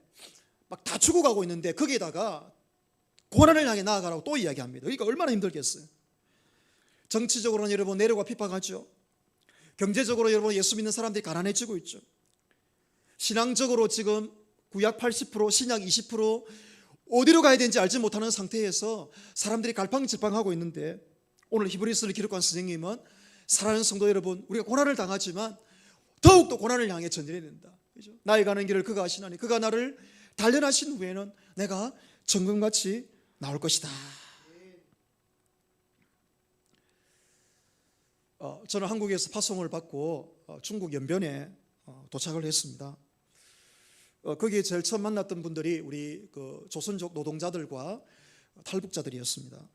Speaker 4: 막 다 죽어가고 있는데 거기에다가 고난을 향해 나아가라고 또 이야기합니다. 그러니까 얼마나 힘들겠어요. 정치적으로는 여러분 내로가 핍박하죠. 경제적으로 여러분 예수 믿는 사람들이 가난해지고 있죠. 신앙적으로 지금 구약 80%, 신약 20%, 어디로 가야 되는지 알지 못하는 상태에서 사람들이 갈팡질팡하고 있는데, 오늘 히브리서를 기록한 선생님은 사랑하는 성도 여러분, 우리가 고난을 당하지만 더욱더 고난을 향해 전진해야 된다. 그죠? 나의 가는 길을 그가 아시나니 그가 나를 단련하신 후에는 내가 정금같이 나올 것이다. 저는 한국에서 파송을 받고 중국 연변에 도착을 했습니다. 거기에 제일 처음 만났던 분들이 우리 그 조선족 노동자들과 탈북자들이었습니다.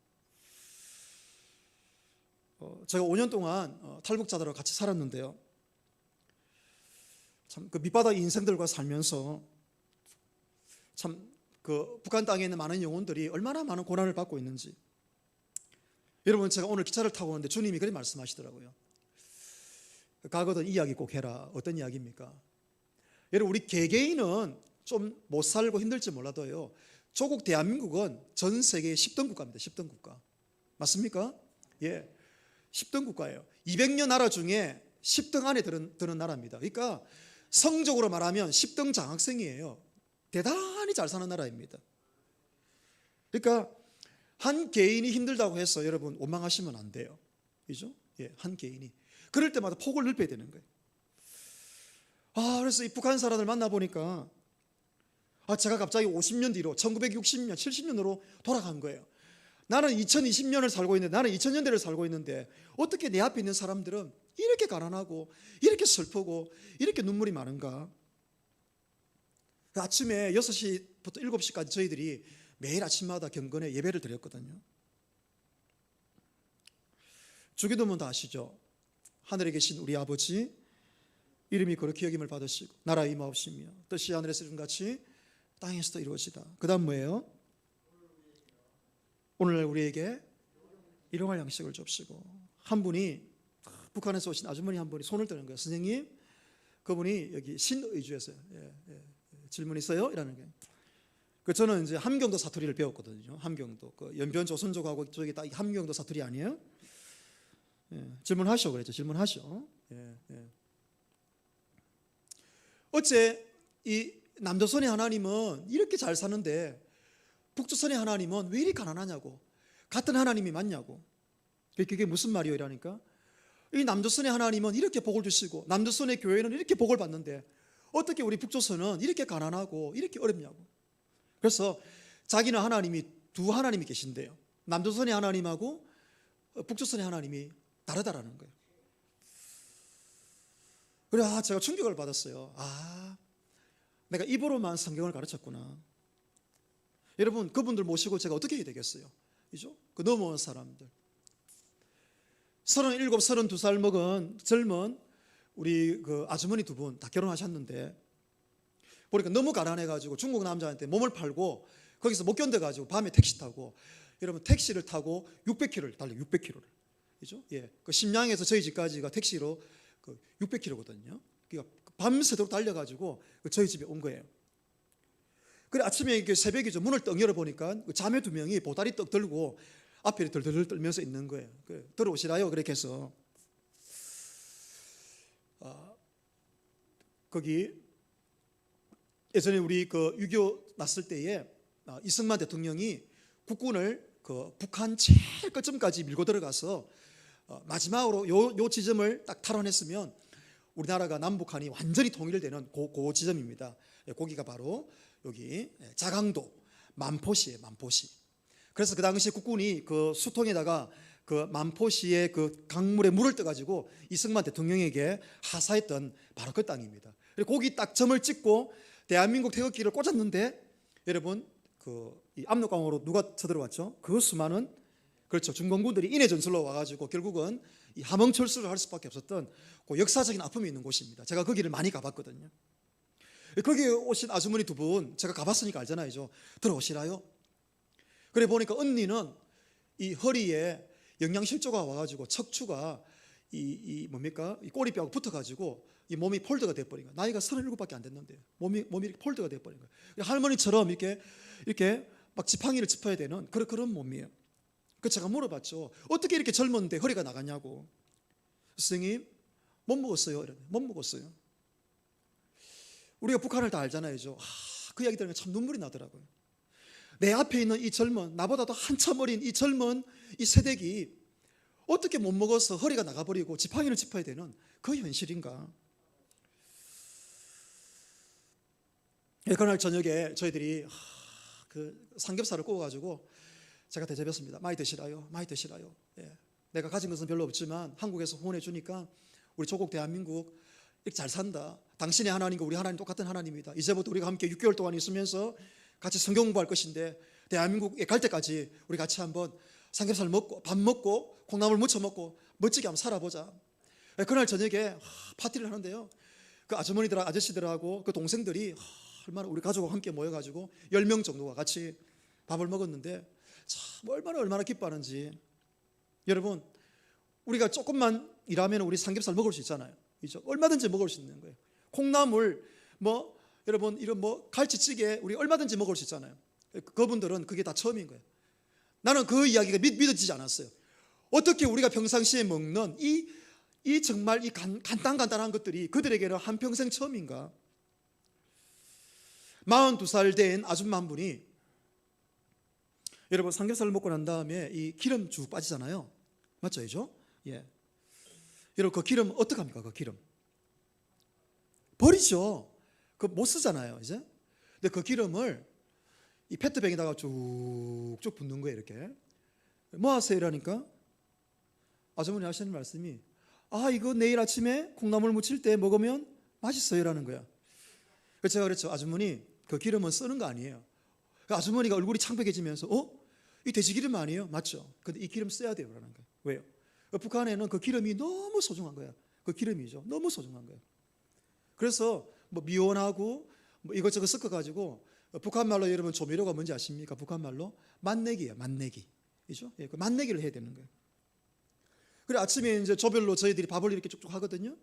Speaker 4: 제가 5년 동안 탈북자들과 같이 살았는데요. 참 그 밑바닥 인생들과 살면서 참 그 북한 땅에 있는 많은 영혼들이 얼마나 많은 고난을 받고 있는지. 여러분 제가 오늘 기차를 타고 오는데 주님이 그렇게 말씀하시더라고요. 가거든 이야기 꼭 해라. 어떤 이야기입니까? 여러분 우리 개개인은 좀 못 살고 힘들지 몰라도요, 조국 대한민국은 전 세계 10등 국가입니다. 10등 국가. 맞습니까? 예, 10등 국가예요. 200여 나라 중에 10등 안에 드는 나라입니다. 그러니까 성적으로 말하면 10등 장학생이에요. 대단히 잘 사는 나라입니다. 그러니까 한 개인이 힘들다고 해서 여러분 원망하시면 안 돼요. 그죠? 예, 한 개인이. 그럴 때마다 폭을 넓혀야 되는 거예요. 그래서 이 북한 사람들 만나보니까 제가 갑자기 50년 뒤로 1960년, 70년으로 돌아간 거예요. 나는 2020년을 살고 있는데, 나는 2000년대를 살고 있는데 어떻게 내 앞에 있는 사람들은 이렇게 가난하고 이렇게 슬프고 이렇게 눈물이 많은가. 아침에 6시부터 7시까지 저희들이 매일 아침마다 경건에 예배를 드렸거든요. 주기도문 다 아시죠? 하늘에 계신 우리 아버지 이름이 거룩히 여김을 받으시고 나라 임하옵시며 뜻이 하늘에서 이룬같이 땅에서도 이루어지다. 그 다음 뭐예요? 오늘날 우리에게 일용할 양식을 줍시고. 한 분이 북한에서 오신 아주머니 한 분이 손을 드는 거예요. 선생님, 그분이 여기 신의주에서요. 질문 있어요? 이라는 거예요. 저는 이제 함경도 사투리를 배웠거든요. 함경도 그 연변 조선족하고 저기 딱 함경도 사투리 아니에요? 질문하시오 그랬죠. 질문하시오. 어째 이 남조선의 하나님은 이렇게 잘 사는데 북조선의 하나님은 왜 이리 가난하냐고. 같은 하나님이 맞냐고. 그게 무슨 말이에요? 이라니까 이 남조선의 하나님은 이렇게 복을 주시고 남조선의 교회는 이렇게 복을 받는데 어떻게 우리 북조선은 이렇게 가난하고 이렇게 어렵냐고. 그래서 자기는 하나님이 두 하나님이 계신데요, 남조선의 하나님하고 북조선의 하나님이 다르다라는 거예요. 그래 제가 충격을 받았어요. 내가 입으로만 성경을 가르쳤구나. 여러분 그분들 모시고 제가 어떻게 해야 되겠어요? 그죠? 그 넘어온 사람들 37, 32살 먹은 젊은 우리 그 아주머니 두 분 다 결혼하셨는데 보니까 너무 가난해가지고 중국 남자한테 몸을 팔고 거기서 못 견뎌가지고 밤에 택시 타고, 여러분 택시를 타고 600km를 달려요. 600km를. 그죠? 예. 그 심양에서 저희 집까지가 택시로 그 600km거든요. 그러니까 밤새도록 달려가지고 저희 집에 온 거예요. 그래 아침에 새벽이죠. 문을 떡 열어보니까 자매 두 명이 보다리 떡 들고 앞에 덜덜 떨면서 있는 거예요. 들어오시라요. 그렇게 해서 거기 예전에 우리 그 6.25 났을 때에 이승만 대통령이 국군을 그 북한 제일 끝점까지 밀고 들어가서 마지막으로 요 지점을 딱 탈환했으면 우리나라가 남북한이 완전히 통일되는 그 지점입니다. 거기가 바로 여기 자강도 만포시예요. 만포시. 그래서 그 당시 국군이 그 수통에다가 그 만포시의 그 강물에 물을 떠가지고 이승만 대통령에게 하사했던 바로 그 땅입니다. 그리고 거기 딱 점을 찍고 대한민국 태극기를 꽂았는데 여러분 이 압록강으로 누가 쳐들어왔죠? 그 수많은 그렇죠 중공군들이 인해 전술로 와가지고 결국은 이 함흥 철수를 할 수밖에 없었던 그 역사적인 아픔이 있는 곳입니다. 제가 거기를 많이 가봤거든요. 거기 오신 아주머니 두 분 제가 가봤으니까 알잖아요. 들어오시라요. 그래 보니까 언니는 이 허리에 영양실조가 와가지고 척추가 이 뭡니까 이 꼬리뼈하고 붙어가지고 이 몸이 폴드가 돼버린 거예요. 나이가 37밖에 안 됐는데 몸이 이렇게 폴드가 돼버린 거예요. 할머니처럼 이렇게 막 지팡이를 짚어야 되는 그런 몸이에요. 그 제가 물어봤죠. 어떻게 이렇게 젊었는데 허리가 나갔냐고. 선생님 못 먹었어요. 이러네. 못 먹었어요. 우리가 북한을 다 알잖아요. 그 이야기 들으면 참 눈물이 나더라고요. 내 앞에 있는 이 젊은 나보다도 한참 어린 이 젊은 이 세대기 어떻게 못 먹어서 허리가 나가버리고 지팡이를 짚어야 되는 그 현실인가. 그날 저녁에 저희들이 그 삼겹살을 구워가지고 제가 대접했습니다. 많이 드시라요. 많이 드시라요. 예. 내가 가진 것은 별로 없지만 한국에서 후원해 주니까 우리 조국 대한민국 이렇게 잘 산다. 당신의 하나님과 우리 하나님 똑같은 하나님이다. 이제부터 우리가 함께 6개월 동안 있으면서 같이 성경 공부할 것인데 대한민국에 갈 때까지 우리 같이 한번 삼겹살 먹고 밥 먹고 콩나물 무쳐 먹고 멋지게 한번 살아보자. 그날 저녁에 파티를 하는데요. 그 아주머니들 아저씨들하고 그 동생들이 얼마나 우리 가족과 함께 모여가지고 10명 정도가 같이 밥을 먹었는데 참 얼마나 기뻐하는지. 여러분 우리가 조금만 일하면 우리 삼겹살 먹을 수 있잖아요. 그렇죠? 얼마든지 먹을 수 있는 거예요. 콩나물 여러분 이런 갈치찌개 우리 얼마든지 먹을 수 있잖아요. 그분들은 그게 다 처음인 거예요. 나는 그 이야기가 믿어지지 않았어요. 어떻게 우리가 평상시에 먹는 이 정말 이 간단한 것들이 그들에게는 한평생 처음인가. 42살 된 아줌마 한 분이 여러분 삼겹살을 먹고 난 다음에 이 기름 쭉 빠지잖아요. 맞죠? 그죠? 예. 여러분 그 기름 어떡합니까? 그 기름 버리죠. 그거 못 쓰잖아요. 이제. 근데 그 기름을 이 페트병에다가 쭉쭉 붓는 거예요. 이렇게. 뭐 하세요? 이러니까 아주머니 하시는 말씀이 이거 내일 아침에 콩나물 무칠 때 먹으면 맛있어요. 라는 거야. 그래서 제가 그랬죠. 아주머니 그 기름은 쓰는 거 아니에요. 그 아주머니가 얼굴이 창백해지면서 이 돼지기름 아니에요? 맞죠? 근데 이 기름 써야 돼요. 라는 거예요. 왜요? 북한에는 그 기름이 너무 소중한 거야. 그 기름이죠. 너무 소중한 거예요. 그래서 미원하고 이것저것 섞어가지고 북한 말로 여러분 조미료가 뭔지 아십니까? 북한 말로 맛내기예요. 맛내기. 그죠? 예, 그 맛내기를 해야 되는 거예요. 그래 아침에 이제 조별로 저희들이 밥을 이렇게 쭉쭉 하거든요.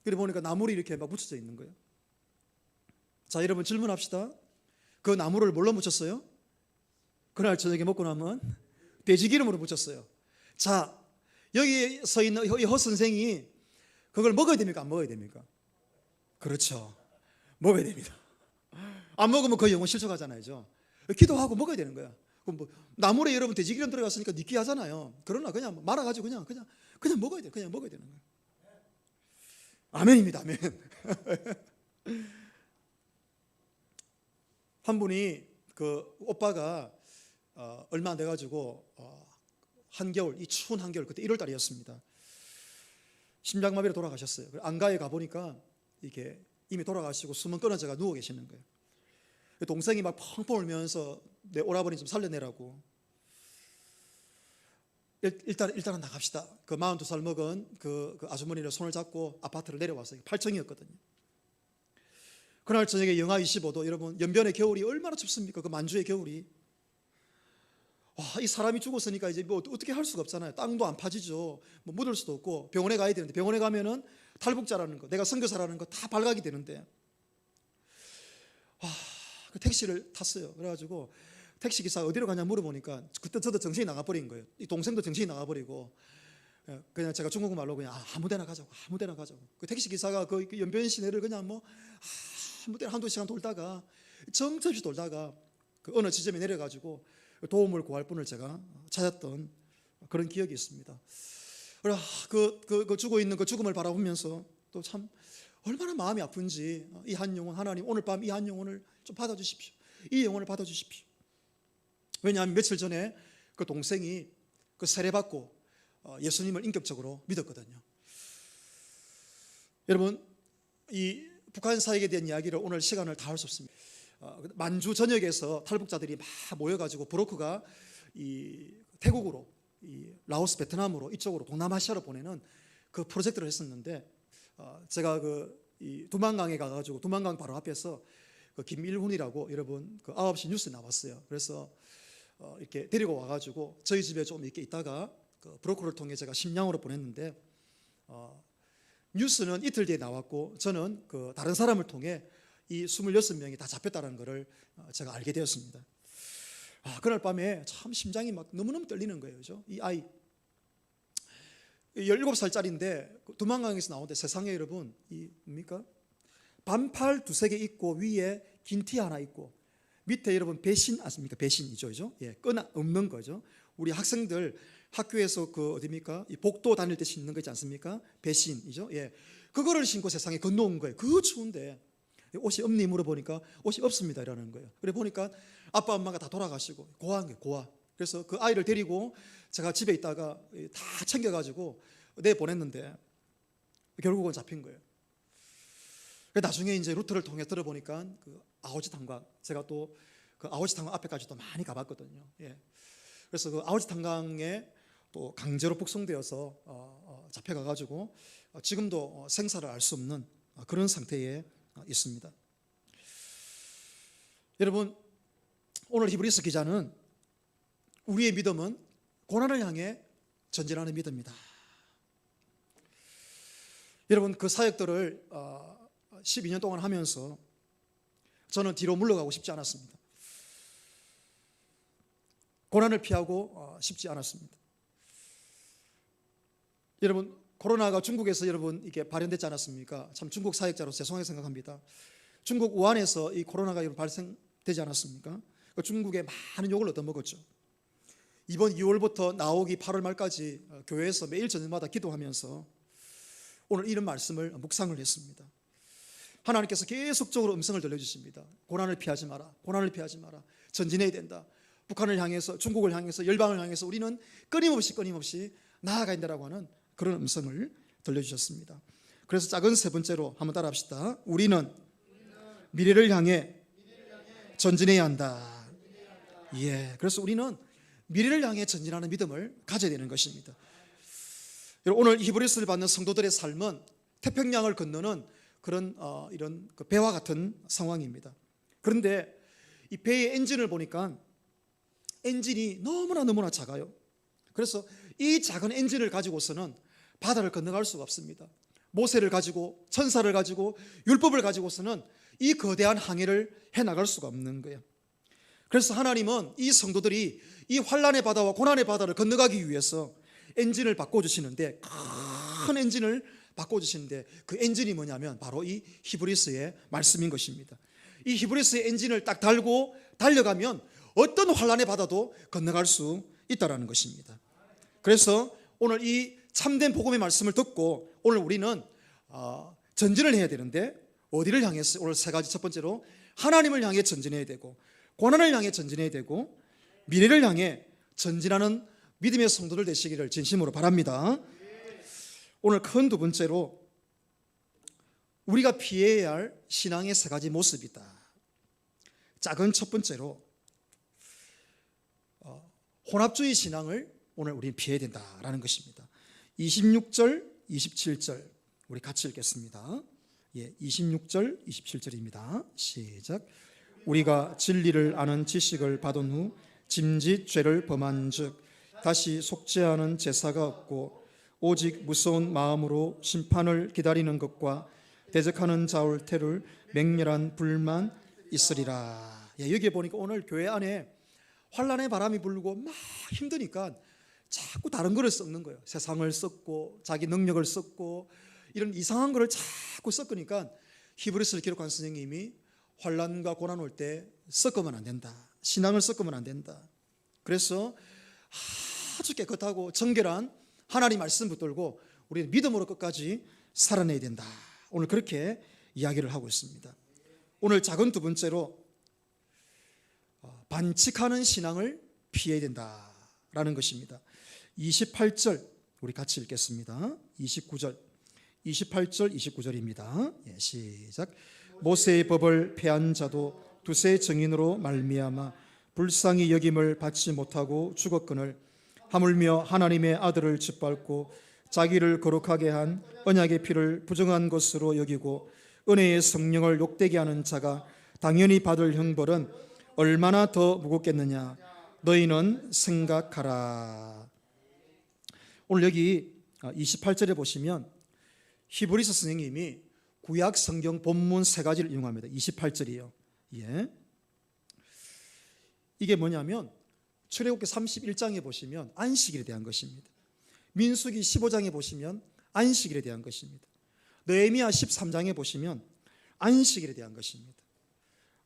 Speaker 4: 그래 보니까 나물이 이렇게 막 묻혀져 있는 거예요. 자, 여러분 질문합시다. 그 나물을 뭘로 묻혔어요? 그날 저녁에 먹고 나면 돼지기름으로 묻혔어요. 자, 여기 서 있는 이 허 선생이 그걸 먹어야 됩니까? 안 먹어야 됩니까? 그렇죠. 먹어야 됩니다. 안 먹으면 그 영혼 실족하잖아요. 기도하고 먹어야 되는 거야. 그럼 나물에 여러분 돼지기름 들어갔으니까 느끼하잖아요. 그러나 그냥 말아가지고 그냥 먹어야 돼. 그냥 먹어야 되는 거예요. 아멘입니다. 아멘. 한 분이 그 오빠가 얼마 안 돼가지고 한겨울 이 추운 한겨울 그때 1월 달이었습니다. 심장마비로 돌아가셨어요. 안가에 가보니까 이게 이미 돌아가시고 숨은 끊어져가 누워 계시는 거예요. 동생이 막 펑펑 울면서 내 오라버니 좀 살려내라고. 일단은 나갑시다. 그 42살 먹은 그 아주머니를 손을 잡고 아파트를 내려왔어요. 8층이었거든요. 그날 저녁에 영하 25도. 여러분 연변의 겨울이 얼마나 춥습니까? 그 만주의 겨울이. 이 사람이 죽었으니까 이제 뭐 어떻게 할 수가 없잖아요. 땅도 안 파지죠. 뭐 묻을 수도 없고 병원에 가야 되는데 병원에 가면은 탈북자라는 거, 내가 선교사라는 거 다 발각이 되는데 그 택시를 탔어요. 그래가지고 택시 기사가 어디로 가냐 물어보니까 그때 저도 정신이 나가버린 거예요. 이 동생도 정신이 나가버리고 그냥 제가 중국말로 그냥 아무데나 가자고. 그 택시 기사가 그 연변 시내를 그냥 뭐 아무데나 한두 시간 돌다가 정처없이 돌다가 그 어느 지점에 내려가지고 도움을 구할 분을 제가 찾았던 그런 기억이 있습니다. 그 죽어 있는 그 죽음을 바라보면서 또 참 얼마나 마음이 아픈지 이 한 영혼 하나님 오늘 밤 이 한 영혼을 좀 받아주십시오. 이 영혼을 받아주십시오. 왜냐하면 며칠 전에 그 동생이 그 세례받고 예수님을 인격적으로 믿었거든요. 여러분, 이 북한 사역에 대한 이야기를 오늘 시간을 다 할 수 없습니다. 만주 전역에서 탈북자들이 막 모여가지고 브로커가 이 태국으로, 이 라오스, 베트남으로, 이쪽으로 동남아시아로 보내는 그 프로젝트를 했었는데, 제가 이 두만강에 가가지고 두만강 바로 앞에서 그 김일훈이라고 여러분 그 9시 뉴스에 나왔어요. 그래서 이렇게 데리고 와가지고 저희 집에 좀 이렇게 있다가 그 브로커를 통해 제가 심양으로 보냈는데, 뉴스는 이틀 뒤에 나왔고 저는 그 다른 사람을 통해 이 26명이 다 잡혔다는 것을 제가 알게 되었습니다. 그날 밤에 참 심장이 막 너무너무 떨리는 거예요. 그죠? 이 아이 17살짜리인데 두만강에서 나오는데, 세상에 여러분, 이 뭡니까? 반팔 2-3개 입고 위에 긴 티 하나 입고 밑에 여러분 배신 아십니까? 배신이죠, 그죠? 예, 끈 없는 거죠. 우리 학생들 학교에서 그 어디입니까? 이 복도 다닐 때 신는 거 있지 않습니까? 배신이죠. 예, 그거를 신고 세상에 건너온 거예요. 그 추운데 옷이 없니 물어보니까 옷이 없습니다 이라는 거예요. 그래 보니까 아빠 엄마가 다 돌아가시고 고아한 거예요, 고아. 그래서 그 아이를 데리고 제가 집에 있다가 다 챙겨가지고 내보냈는데 결국은 잡힌 거예요. 나중에 이제 루트를 통해 들어보니까 그 아오지 탄광, 제가 또 그 아오지 탄광 앞에까지도 많이 가봤거든요. 예. 그래서 그 아오지 탄광에 또 강제로 북송되어서 잡혀가가지고 지금도 생사를 알 수 없는 그런 상태에 있습니다. 여러분, 오늘 히브리서 기자는 우리의 믿음은 고난을 향해 전진하는 믿음이다. 여러분, 그 사역들을 12년 동안 하면서 저는 뒤로 물러가고 싶지 않았습니다. 고난을 피하고 싶지 않았습니다. 여러분, 코로나가 중국에서 여러분 이게 발현되지 않았습니까? 참 중국 사역자로 죄송하게 생각합니다. 중국 우한에서 이 코로나가 발생되지 않았습니까? 중국에 많은 욕을 얻어먹었죠. 이번 2월부터 나오기 8월 말까지 교회에서 매일 저녁마다 기도하면서 오늘 이런 말씀을 묵상을 했습니다. 하나님께서 계속적으로 음성을 들려주십니다. 고난을 피하지 마라, 고난을 피하지 마라, 전진해야 된다. 북한을 향해서, 중국을 향해서, 열방을 향해서 우리는 끊임없이 나아가야 된다라고 하는 그런 음성을 들려주셨습니다. 그래서 작은 세 번째로 한번 따라합시다. 우리는 미래를 향해 전진해야 한다. 예, 그래서 우리는 미래를 향해 전진하는 믿음을 가져야 되는 것입니다. 오늘 히브리서를 받는 성도들의 삶은 태평양을 건너는 그런 이런 그 배와 같은 상황입니다. 그런데 이 배의 엔진을 보니까 엔진이 너무나 작아요. 그래서 이 작은 엔진을 가지고서는 바다를 건너갈 수가 없습니다. 모세를 가지고, 천사를 가지고, 율법을 가지고서는 이 거대한 항해를 해나갈 수가 없는 거예요. 그래서 하나님은 이 성도들이 이 환난의 바다와 고난의 바다를 건너가기 위해서 엔진을 바꿔주시는데, 큰 엔진을 바꿔주시는데, 그 엔진이 뭐냐면 바로 이 히브리서의 말씀인 것입니다. 이 히브리서의 엔진을 딱 달고 달려가면 어떤 환난의 바다도 건너갈 수 있다는 것입니다. 그래서 오늘 이 참된 복음의 말씀을 듣고 오늘 우리는 전진을 해야 되는데, 어디를 향해서? 오늘 세 가지. 첫 번째로 하나님을 향해 전진해야 되고, 고난을 향해 전진해야 되고, 미래를 향해 전진하는 믿음의 성도들 되시기를 진심으로 바랍니다. 오늘 큰 두 번째로 우리가 피해야 할 신앙의 세 가지 모습이다. 작은 첫 번째로 혼합주의 신앙을 오늘 우리는 피해야 된다라는 것입니다. 26절, 27절 우리 같이 읽겠습니다. 26절, 27절입니다. 시작. 우리가 진리를 아는 지식을 받은 후 짐짓 죄를 범한 즉 다시 속죄하는 제사가 없고 오직 무서운 마음으로 심판을 기다리는 것과 대적하는 자울테를 맹렬한 불만 있으리라. 여기에 보니까 오늘 교회 안에 환난의 바람이 불고 막 힘드니까 자꾸 다른 거를 섞는 거예요. 세상을 섞고 자기 능력을 섞고 이런 이상한 거를 자꾸 섞으니까 히브리서를 기록한 선생님이 환난과 고난 올 때 섞으면 안 된다. 신앙을 섞으면 안 된다. 그래서 아주 깨끗하고 정결한 하나님 말씀 붙들고 우리는 믿음으로 끝까지 살아내야 된다. 오늘 그렇게 이야기를 하고 있습니다. 오늘 작은 두 번째로 반칙하는 신앙을 피해야 된다라는 것입니다. 28절 우리 같이 읽겠습니다. 29절, 28절, 29절입니다. 시작. 모세의 법을 폐한 자도 두세 증인으로 말미암아 불쌍히 여김을 받지 못하고 죽었거늘 하물며 하나님의 아들을 짓밟고 자기를 거룩하게 한 언약의 피를 부정한 것으로 여기고 은혜의 성령을 욕되게 하는 자가 당연히 받을 형벌은 얼마나 더 무겁겠느냐 너희는 생각하라. 오늘 여기 28절에 보시면 히브리서 선생님이 구약 성경 본문 세 가지를 인용합니다. 28절이요. 이게 뭐냐면 출애굽기 31장에 보시면 안식일에 대한 것입니다. 민수기 15장에 보시면 안식일에 대한 것입니다. 느헤미야 13장에 보시면 안식일에 대한 것입니다.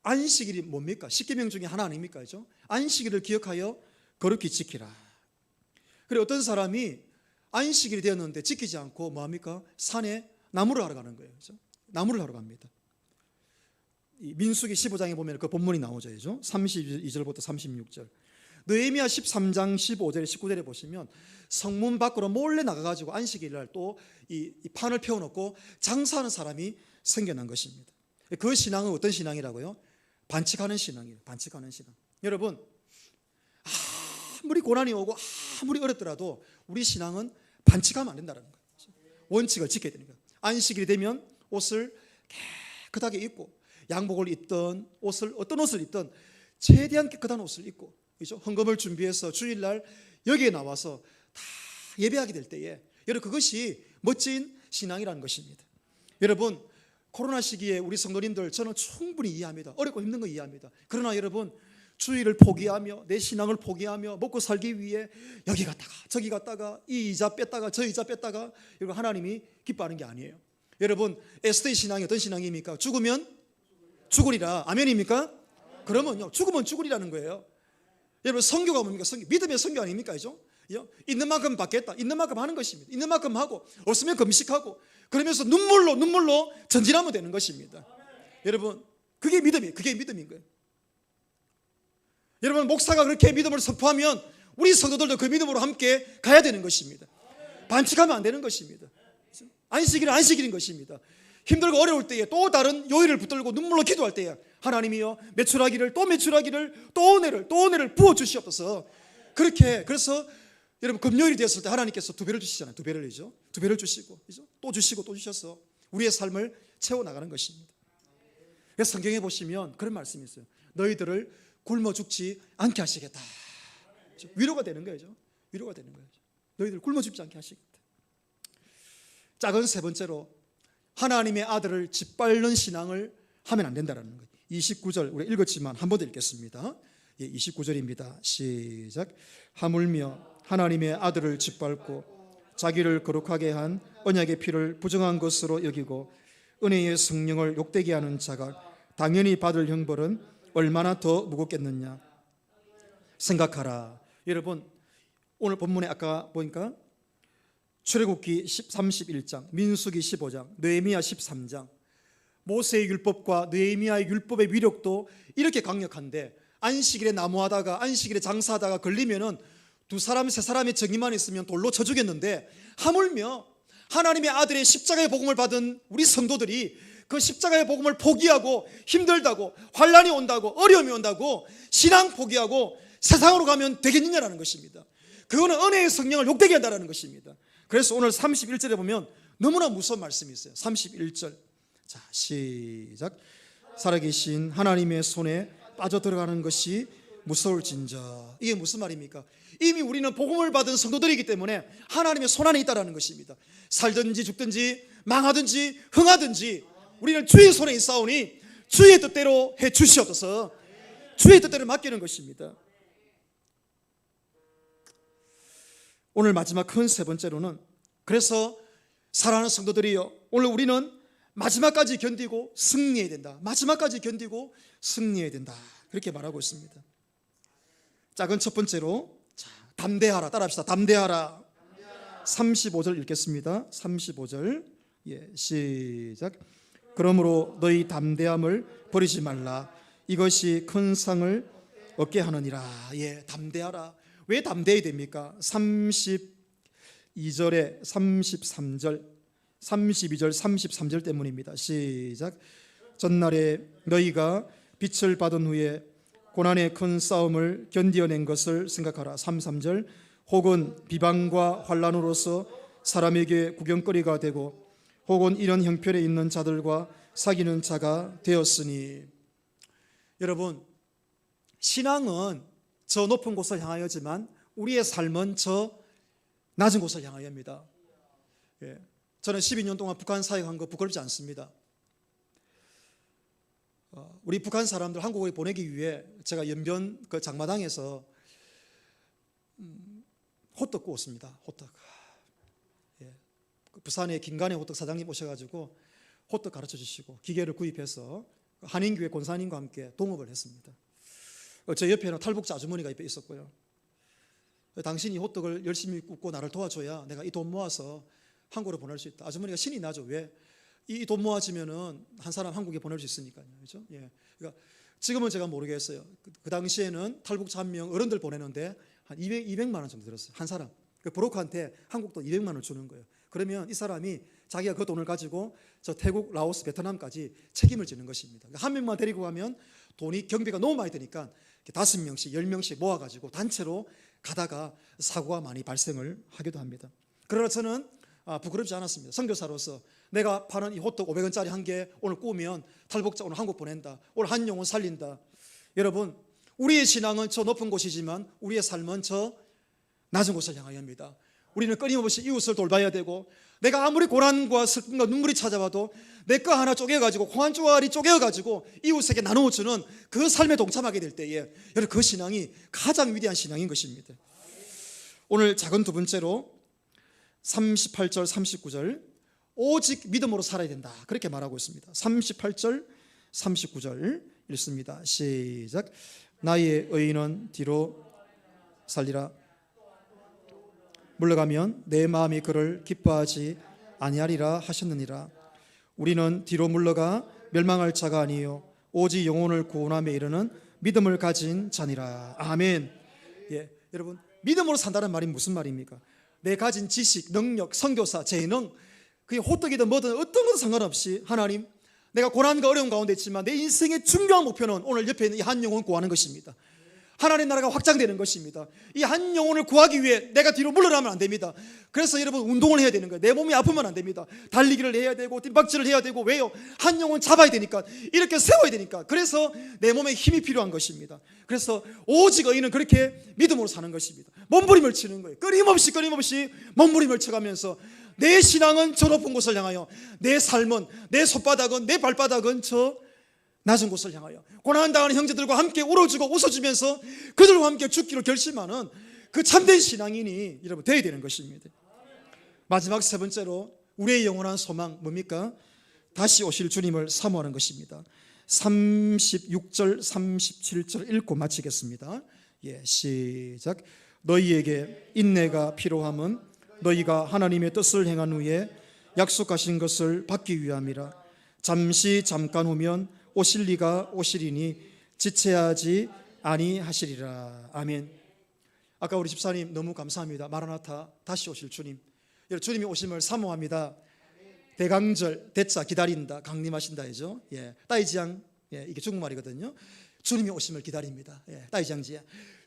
Speaker 4: 안식일이 뭡니까? 십계명 중에 하나 아닙니까? 그죠? 안식일을 기억하여 거룩히 지키라. 그리고 어떤 사람이 안식일이 되었는데 지키지 않고 뭐합니까? 산에 나무를 하러 가는 거예요. 그죠? 나무를 하러 갑니다. 이 민수기 15장에 보면 그 본문이 나오죠. 그죠? 32절부터 36절. 느헤미야 13장 15절에 19절에 보시면 성문 밖으로 몰래 나가가지고 안식일 날 또 이 판을 펴놓고 장사하는 사람이 생겨난 것입니다. 그 신앙은 어떤 신앙이라고요? 반칙하는 신앙이에요. 반칙하는 신앙. 여러분, 아무리 고난이 오고 아무리 어렵더라도 우리 신앙은 반칙하면 안 된다는 거예요. 원칙을 지켜야 되는 거예요. 안식일이 되면 옷을 깨끗하게 입고 양복을 입든 어떤 옷을 입든 최대한 깨끗한 옷을 입고, 그렇죠? 헌금을 준비해서 주일날 여기에 나와서 다 예배하게 될 때에 여러분 그것이 멋진 신앙이라는 것입니다. 여러분 코로나 시기에 우리 성도님들 저는 충분히 이해합니다. 어렵고 힘든 거 이해합니다. 그러나 여러분 주일을 포기하며 내 신앙을 포기하며 먹고 살기 위해 여기 갔다가 저기 갔다가 이 이자 뺐다가 저 이자 뺐다가 여러분 하나님이 기뻐하는 게 아니에요. 여러분 에스더의 신앙이 어떤 신앙입니까? 죽으면 죽으리라. 아멘입니까? 그러면요 죽으면 죽으리라는 거예요. 여러분 선교가 뭡니까? 선교. 믿음의 선교 아닙니까? 그죠? 있는 만큼 받겠다. 있는 만큼 하는 것입니다. 있는 만큼 하고 없으면 금식하고 그러면서 눈물로 전진하면 되는 것입니다. 여러분 그게 믿음이에요. 그게 믿음인 거예요. 여러분 목사가 그렇게 믿음을 선포하면 우리 성도들도 그 믿음으로 함께 가야 되는 것입니다. 반칙하면 안 되는 것입니다. 안식일은 안식일인 것입니다. 힘들고 어려울 때에 또 다른 요일을 붙들고 눈물로 기도할 때에 하나님이여 매출하기를 또 매출하기를 또 은혜를 부어주시옵소서. 그렇게 그래서 여러분 금요일이 되었을 때 하나님께서 두 배를 주시잖아요. 두 배를이죠. 두 배를 주시고 그죠? 또 주시고 또 주셔서 우리의 삶을 채워나가는 것입니다. 그래서 성경에 보시면 그런 말씀이 있어요. 너희들을 굶어 죽지 않게 하시겠다. 그죠? 위로가 되는 거죠. 위로가 되는 거죠. 너희들 굶어 죽지 않게 하시겠다. 작은 세 번째로 하나님의 아들을 짓밟는 신앙을 하면 안 된다는 거예요. 29절 우리 읽었지만 한 번 더 읽겠습니다. 29절입니다. 시작. 하물며 하나님의 아들을 짓밟고 자기를 거룩하게 한 언약의 피를 부정한 것으로 여기고 은혜의 성령을 욕되게 하는 자가 당연히 받을 형벌은 얼마나 더 무겁겠느냐 생각하라. 여러분 오늘 본문에 아까 보니까 출애굽기 31장, 민수기 15장, 느헤미야 13장 모세의 율법과 느헤미야의 율법의 위력도 이렇게 강력한데 안식일에 나무하다가 안식일에 장사하다가 걸리면은 두 사람 세 사람의 정의만 있으면 돌로 쳐 죽였는데 하물며 하나님의 아들의 십자가의 복음을 받은 우리 성도들이 그 십자가의 복음을 포기하고 힘들다고 환난이 온다고 어려움이 온다고 신앙 포기하고 세상으로 가면 되겠느냐라는 것입니다. 그거는 은혜의 성령을 욕되게 한다는 것입니다. 그래서 오늘 31절에 보면 너무나 무서운 말씀이 있어요. 31절 자 시작. 살아계신 하나님의 손에 빠져들어가는 것이 무서울진저. 이게 무슨 말입니까? 이미 우리는 복음을 받은 성도들이기 때문에 하나님의 손 안에 있다는 것입니다. 살든지 죽든지 망하든지 흥하든지 우리는 주의 손에 있사오니 주의 뜻대로 해 주시옵소서. 주의 뜻대로 맡기는 것입니다. 오늘 마지막 큰 세 번째로는 그래서 사랑하는 성도들이요 오늘 우리는 마지막까지 견디고 승리해야 된다. 마지막까지 견디고 승리해야 된다. 그렇게 말하고 있습니다. 작은 첫 번째로 자, 담대하라. 따라합시다. 담대하라. 35절 읽겠습니다. 35절 시작. 그러므로 너희 담대함을 버리지 말라. 이것이 큰 상을 얻게 하느니라. 담대하라. 왜 담대해야 됩니까? 32절에 33절, 32절, 33절 때문입니다. 시작. 전날에 너희가 빛을 받은 후에 고난의 큰 싸움을 견디어낸 것을 생각하라. 33절. 혹은 비방과 환난으로서 사람에게 구경거리가 되고 혹은 이런 형편에 있는 자들과 사귀는 자가 되었으니. 여러분, 신앙은 저 높은 곳을 향하여지만 우리의 삶은 저 낮은 곳을 향하여입니다. 저는 12년 동안 북한 사역한 거 부끄럽지 않습니다. 우리 북한 사람들 한국에 보내기 위해 제가 연변 그 장마당에서 호떡 구웠습니다. 호떡. 부산의 김간의 호떡 사장님 오셔가지고 호떡 가르쳐 주시고 기계를 구입해서 한인교회 권사님과 함께 동업을 했습니다. 제 옆에는 탈북자 아주머니가 옆에 있었고요. 당신이 호떡을 열심히 굽고 나를 도와줘야 내가 이 돈 모아서 한국으로 보낼 수 있다. 아주머니가 신이 나죠. 왜? 이 돈 모아지면은 한 사람 한국에 보낼 수 있으니까요. 그렇죠? 예. 그러니까 지금은 제가 모르겠어요. 그 당시에는 탈북자 한 명 어른들 보내는데 한 200만 원 정도 들었어요. 한 사람. 그 브로커한테 한국 돈 200만 원을 주는 거예요. 그러면 이 사람이 자기가 그 돈을 가지고 저 태국, 라오스, 베트남까지 책임을 지는 것입니다. 그러니까 한 명만 데리고 가면 돈이 경비가 너무 많이 드니까 5명씩, 10명씩 모아가지고 단체로 가다가 사고가 많이 발생을 하기도 합니다. 그러나 저는 부끄럽지 않았습니다. 선교사로서 내가 파는 이 호떡 500원짜리 한 개 오늘 구우면 탈북자 오늘 한국 보낸다. 오늘 한 영혼 살린다. 여러분, 우리의 신앙은 저 높은 곳이지만 우리의 삶은 저 낮은 곳을 향하여 합니다. 우리는 끊임없이 이웃을 돌봐야 되고 내가 아무리 고난과 슬픔과 눈물이 찾아와도 내 거 하나 쪼개가지고 콩 한 쪼가리 쪼개가지고 이웃에게 나누어주는 그 삶에 동참하게 될 때에 여러분 그 신앙이 가장 위대한 신앙인 것입니다. 오늘 작은 두 번째로 38절 39절 오직 믿음으로 살아야 된다 그렇게 말하고 있습니다. 38절 39절 읽습니다. 시작. 나의 의인은 뒤로 살리라. 물러가면 내 마음이 그를 기뻐하지 아니하리라 하셨느니라. 우리는 뒤로 물러가 멸망할 자가 아니요 오직 영혼을 구원함에 이르는 믿음을 가진 자니라. 아멘. 예, 여러분 믿음으로 산다는 말이 무슨 말입니까? 내 가진 지식, 능력, 선교사, 재능 그게 호떡이든 뭐든 어떤 것도 상관없이 하나님 내가 고난과 어려움 가운데 있지만 내 인생의 중요한 목표는 오늘 옆에 있는 이 한 영혼 구하는 것입니다. 하나님 나라가 확장되는 것입니다. 이 한 영혼을 구하기 위해 내가 뒤로 물러나면 안 됩니다. 그래서 여러분 운동을 해야 되는 거예요. 내 몸이 아프면 안 됩니다. 달리기를 해야 되고 뒷박질을 해야 되고 왜요? 한 영혼 잡아야 되니까 이렇게 세워야 되니까 그래서 내 몸에 힘이 필요한 것입니다. 그래서 오직 의인은 그렇게 믿음으로 사는 것입니다. 몸부림을 치는 거예요. 끊임없이 몸부림을 쳐가면서 내 신앙은 저 높은 곳을 향하여 내 삶은 내 손바닥은 내 발바닥은 저 낮은 곳을 향하여 고난당하는 형제들과 함께 울어주고 웃어주면서 그들과 함께 죽기로 결심하는 그 참된 신앙인이 여러분 되어야 되는 것입니다. 마지막 세 번째로 우리의 영원한 소망 뭡니까? 다시 오실 주님을 사모하는 것입니다. 36절 37절 읽고 마치겠습니다. 예, 시작. 너희에게 인내가 필요함은 너희가 하나님의 뜻을 행한 후에 약속하신 것을 받기 위함이라. 잠깐 후면 오실 리가 오시리니 지체하지 아니하시리라. 아멘. 아까 우리 집사님 너무 감사합니다. 마라나타 다시 오실 주님. 주님이 오심을 사모합니다. 대강절 대자 기다린다 강림하신다이죠. 예, 따이지양 예, 이게 중국말이거든요. 주님이 오심을 기다립니다. 예, 따이지양지야.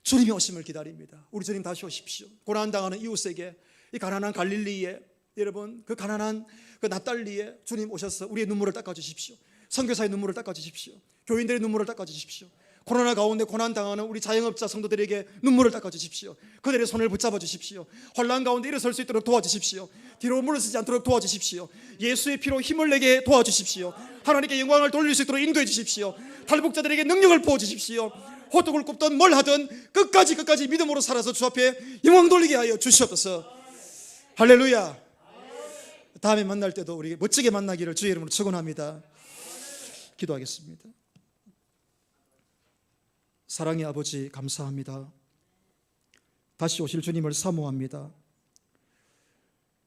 Speaker 4: 주님이 오심을 기다립니다. 우리 주님 다시 오십시오. 고난당하는 이웃에게 이 가난한 갈릴리에 여러분 그 가난한 그 납달리에 주님 오셔서 우리의 눈물을 닦아주십시오. 선교사의 눈물을 닦아주십시오. 교인들의 눈물을 닦아주십시오. 코로나 가운데 고난당하는 우리 자영업자 성도들에게 눈물을 닦아주십시오. 그들의 손을 붙잡아 주십시오. 환난 가운데 일어설 수 있도록 도와주십시오. 뒤로 물러서지 않도록 도와주십시오. 예수의 피로 힘을 내게 도와주십시오. 하나님께 영광을 돌릴 수 있도록 인도해 주십시오. 탈북자들에게 능력을 부어주십시오. 호떡을 굽든 뭘 하든 끝까지 믿음으로 살아서 주 앞에 영광 돌리게 하여 주시옵소서. 할렐루야. 다음에 만날 때도 우리 멋지게 만나기를 주의 이름으로 축원합니다. 기도하겠습니다. 사랑의 아버지 감사합니다. 다시 오실 주님을 사모합니다.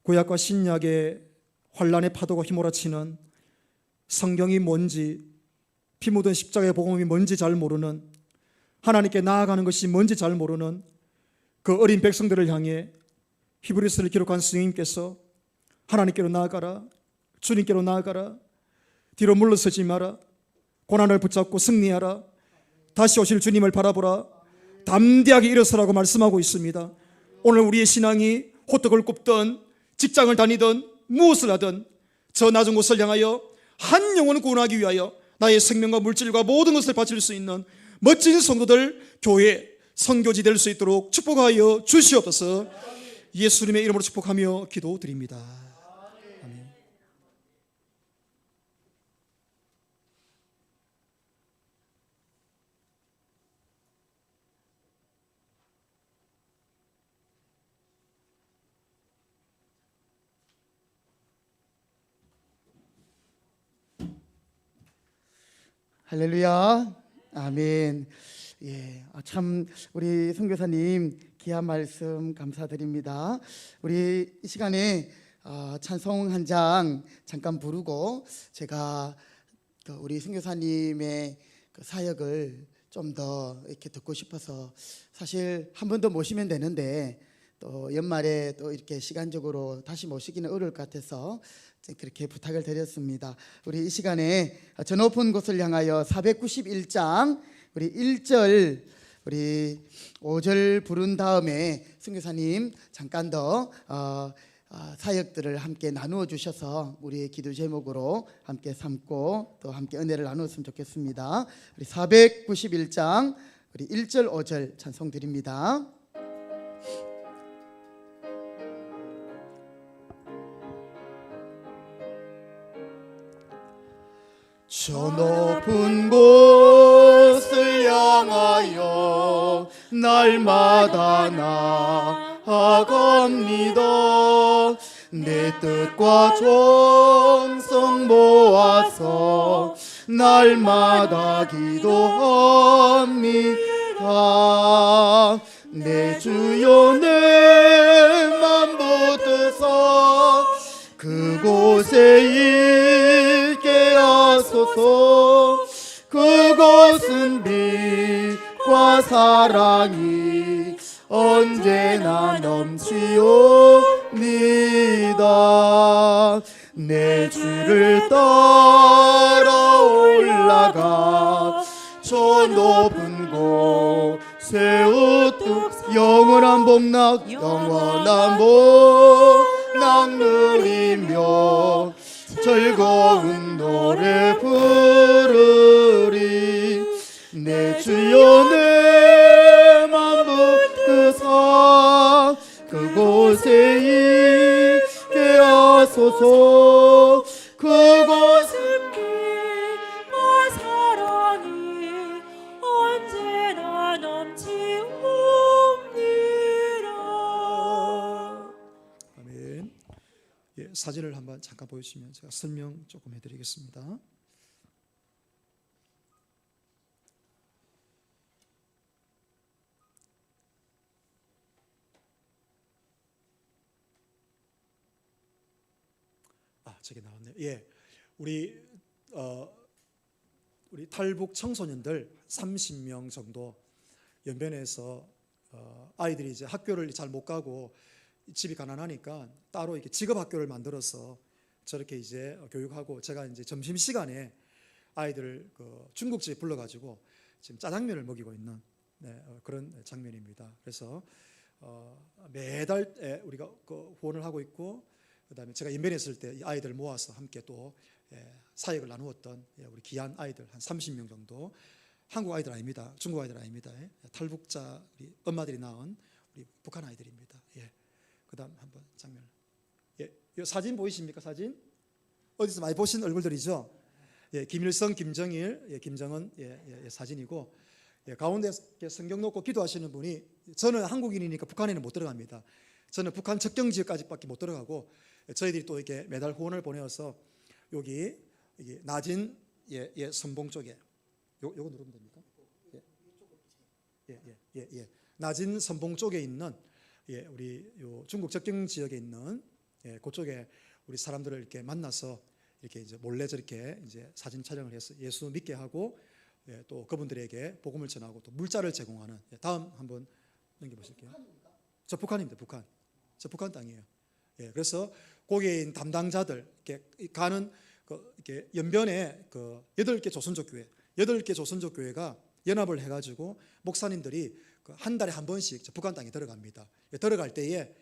Speaker 4: 구약과 신약의 환난의 파도가 휘몰아치는 성경이 뭔지 피 묻은 십자가의 복음이 뭔지 잘 모르는 하나님께 나아가는 것이 뭔지 잘 모르는 그 어린 백성들을 향해 히브리서를 기록한 스님께서 하나님께로 나아가라, 주님께로 나아가라, 뒤로 물러서지 마라, 고난을 붙잡고 승리하라, 다시 오실 주님을 바라보라, 담대하게 일어서라고 말씀하고 있습니다. 오늘 우리의 신앙이 호떡을 굽든 직장을 다니든 무엇을 하든 저 낮은 곳을 향하여 한 영혼을 구원하기 위하여 나의 생명과 물질과 모든 것을 바칠 수 있는 멋진 성도들, 교회, 선교지 될 수 있도록 축복하여 주시옵소서. 예수님의 이름으로 축복하며 기도드립니다. 아멘.
Speaker 2: 할렐루야. 아멘. 예, 참 우리 선교사님 귀한 말씀 감사드립니다. 우리 이 시간에 찬송 한 장 잠깐 부르고 제가 우리 선교사님의 그 사역을 좀 더 이렇게 듣고 싶어서 사실 한 번 더 모시면 되는데 또 연말에 또 이렇게 시간적으로 다시 모시기는 어려울 것 같아서 그렇게 부탁을 드렸습니다. 우리 이 시간에 저 높은 곳을 향하여 491장 우리 1절 우리 5절 부른 다음에 선교사님 잠깐 더 사역들을 함께 나누어 주셔서 우리의 기도 제목으로 함께 삼고 또 함께 은혜를 나누었으면 좋겠습니다. 우리 491장 우리 1절 5절 찬송 드립니다. 저 높은 곳을 향하여 날마다 나아갑니다. 내 뜻과 정성 모아서 날마다 기도합니다. 내 주여 내 맘 붙드사 그곳에 있게 하소서. 그곳은 빛과 사랑이 언제나 넘치옵니다. 내 주를 따라 올라가 저 높은 곳에 우뚝 영원한 복락 누리며 즐거운 노래 부르리. 내 주여 내 맘 붙드사 그곳에 있게 하소서. 그곳은
Speaker 5: 빛과 사랑이 언제나 넘치옵니다.
Speaker 4: 아멘. 예, 사진을 한번 잠깐 보여주시면 제가 설명 조금 해드리겠습니다. 저기 나왔네요. 예, 우리 탈북 청소년들 30명 정도 연변에서 아이들이 이제 학교를 잘 못 가고 집이 가난하니까 따로 이렇게 직업 학교를 만들어서 저렇게 이제 교육하고, 제가 이제 점심 시간에 아이들을 그 중국집에 불러가지고 지금 짜장면을 먹이고 있는 그런 장면입니다. 그래서 매달 우리가 그 후원을 하고 있고, 그다음에 제가 연변에 있을 때 이 아이들 모아서 함께 또 사역을 나누었던 우리 귀한 아이들 한 30명 정도, 한국 아이들 아닙니다. 중국 아이들 아닙니다. 탈북자 우리 엄마들이 낳은 우리 북한 아이들입니다. 예. 그다음 한번 장면. 예, 이 사진 보이십니까? 사진 어디서 많이 보신 얼굴들이죠. 예, 김일성, 김정일, 김정은 사진이고, 가운데 성경 놓고 기도하시는 분이, 저는 한국인이니까 북한에는 못 들어갑니다. 저는 북한 접경 지역까지밖에 못 들어가고, 저희들이 또 이렇게 매달 후원을 보내어서 여기 이게 나진 선봉 쪽에 요거 누르면 됩니까? 나진 선봉 쪽에 있는 우리 요 중국 접경 지역에 있는 그쪽에 우리 사람들을 이렇게 만나서 이렇게 이제 몰래 저렇게 이제 사진 촬영을 해서 예수 믿게 하고, 또 그분들에게 복음을 전하고 또 물자를 제공하는. 다음 한번 넘겨보실게요. 저 북한입니다. 북한. 저 북한 땅이에요. 예, 그래서 거기에 있는 담당자들 이렇게 가는 이렇게 연변에 8개 조선족 교회, 8개 조선족 교회가 연합을 해가지고 목사님들이 한 달에 한 번씩 저 북한 땅에 들어갑니다. 예, 들어갈 때에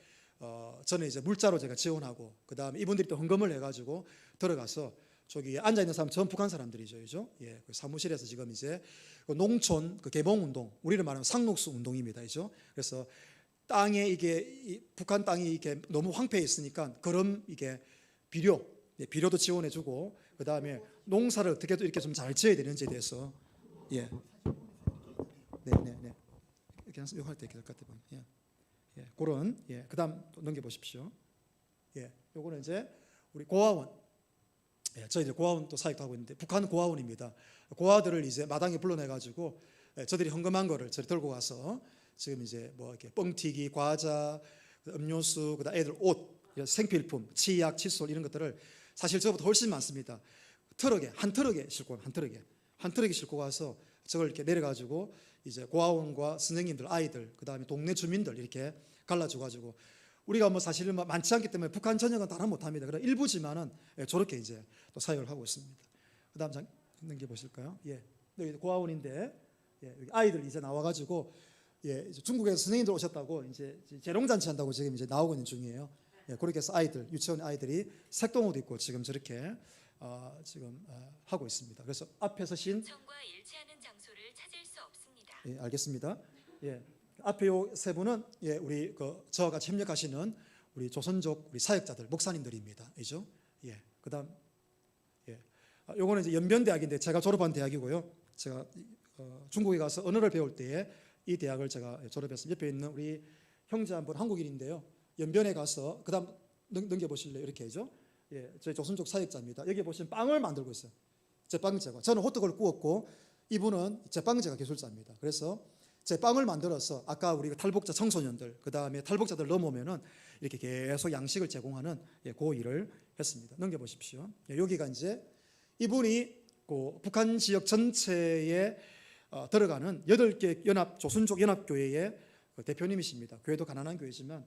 Speaker 4: 저는 이제 물자로 제가 지원하고 그 다음에 이분들이 또 헌금을 해가지고 들어가서 저기 앉아 있는 사람 전 북한 사람들이죠, 그죠? 예, 그 사무실에서 지금 이제 농촌 개봉 운동, 우리를 말하면 상록수 운동입니다, 그죠? 그래서 땅에 이게 북한 땅이 이게 너무 황폐해 있으니까 그럼 이게 비료도 지원해주고 그 다음에 농사를 어떻게 이렇게 좀 잘 지어야 되는지에 대해서 네. 이렇게 할 때 이렇게 될 것 같아요. 예, 그런 그다음 또 넘겨 보십시오. 예, 요거는 이제 우리 고아원. 예, 저희들 고아원 또 사역도 하고 있는데 북한 고아원입니다. 고아들을 이제 마당에 불러내 가지고 저들이 헌금한 거를 저희 들고 가서 지금 이제 뭐 이렇게 뻥튀기, 과자, 음료수, 그다음 애들 옷, 생필품, 치약, 칫솔 이런 것들을 사실 저보다 훨씬 많습니다. 한 트럭에 싣고 가서 저걸 이렇게 내려가지고 이제 고아원과 선생님들, 아이들, 그 다음에 동네 주민들 이렇게 갈라줘가지고 우리가 뭐 사실은 많지 않기 때문에 북한 전역은 다 못합니다. 그러나 일부지만은 저렇게 이제 또 사역을 하고 있습니다. 그다음 장 넘겨 보실까요? 예, 여기 고아원인데 여기 아이들 이제 나와가지고 이제 중국에서 선생님들 오셨다고 이제 재롱잔치 한다고 지금 이제 나오고 있는 중이에요. 예, 그렇게 해서 아이들 유치원 아이들이 색동옷 입고 지금 저렇게 지금 하고 있습니다. 그래서 앞에 서신
Speaker 6: 청과 일치하는 장소를 찾을 수 없습니다.
Speaker 4: 예, 알겠습니다. 예, 앞에 요 세 분은 우리 저와 같이 협력하시는 우리 조선족 우리 사역자들 목사님들입니다. 이죠? 예, 그다음 요거는 이제 연변대학인데 제가 졸업한 대학이고요. 제가 중국에 가서 언어를 배울 때에 이 대학을 제가 졸업했습니다. 옆에 있는 우리 형제 한 분 한국인인데요. 연변에 가서 그다음 넘겨 보실래요? 이렇게 해죠. 예, 저희 조선족 사역자입니다. 여기 보시면 빵을 만들고 있어요. 제빵제과. 저는 호떡을 구웠고 이분은 제빵제과 기술자입니다. 그래서 제빵을 만들어서 아까 우리 탈북자 청소년들 그 다음에 탈북자들 넘어오면은 이렇게 계속 양식을 제공하는 그 일을 했습니다. 넘겨 보십시오. 여기가 이제 이분이 그 북한 지역 전체에 들어가는 8개 조선족 연합교회의 대표님이십니다. 교회도 가난한 교회지만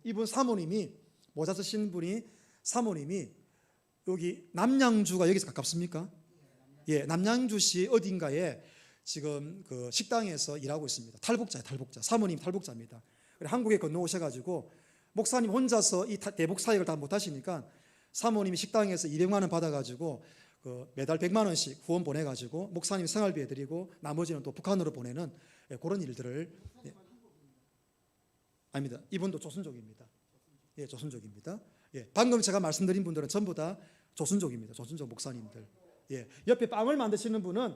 Speaker 4: 이분 사모님이 모자 쓰신 분이 사모님이 여기 남양주가 여기서 가깝습니까? 예, 남양주시 어딘가에 지금 그 식당에서 일하고 있습니다. 탈북자. 사모님 탈북자입니다. 한국에 건너오셔가지고 목사님 혼자서 이 대북 사역을 다 못하시니까 사모님이 식당에서 200만 원 받아가지고 매달 100만 원씩 후원 보내가지고 목사님 생활비에 드리고 나머지는 또 북한으로 보내는 그런 일들을 아닙니다. 이분도 조선족입니다. 예, 조선족입니다. 예, 방금 제가 말씀드린 분들은 전부 다 조선족입니다. 조선족 목사님들. 예, 옆에 빵을 만드시는 분은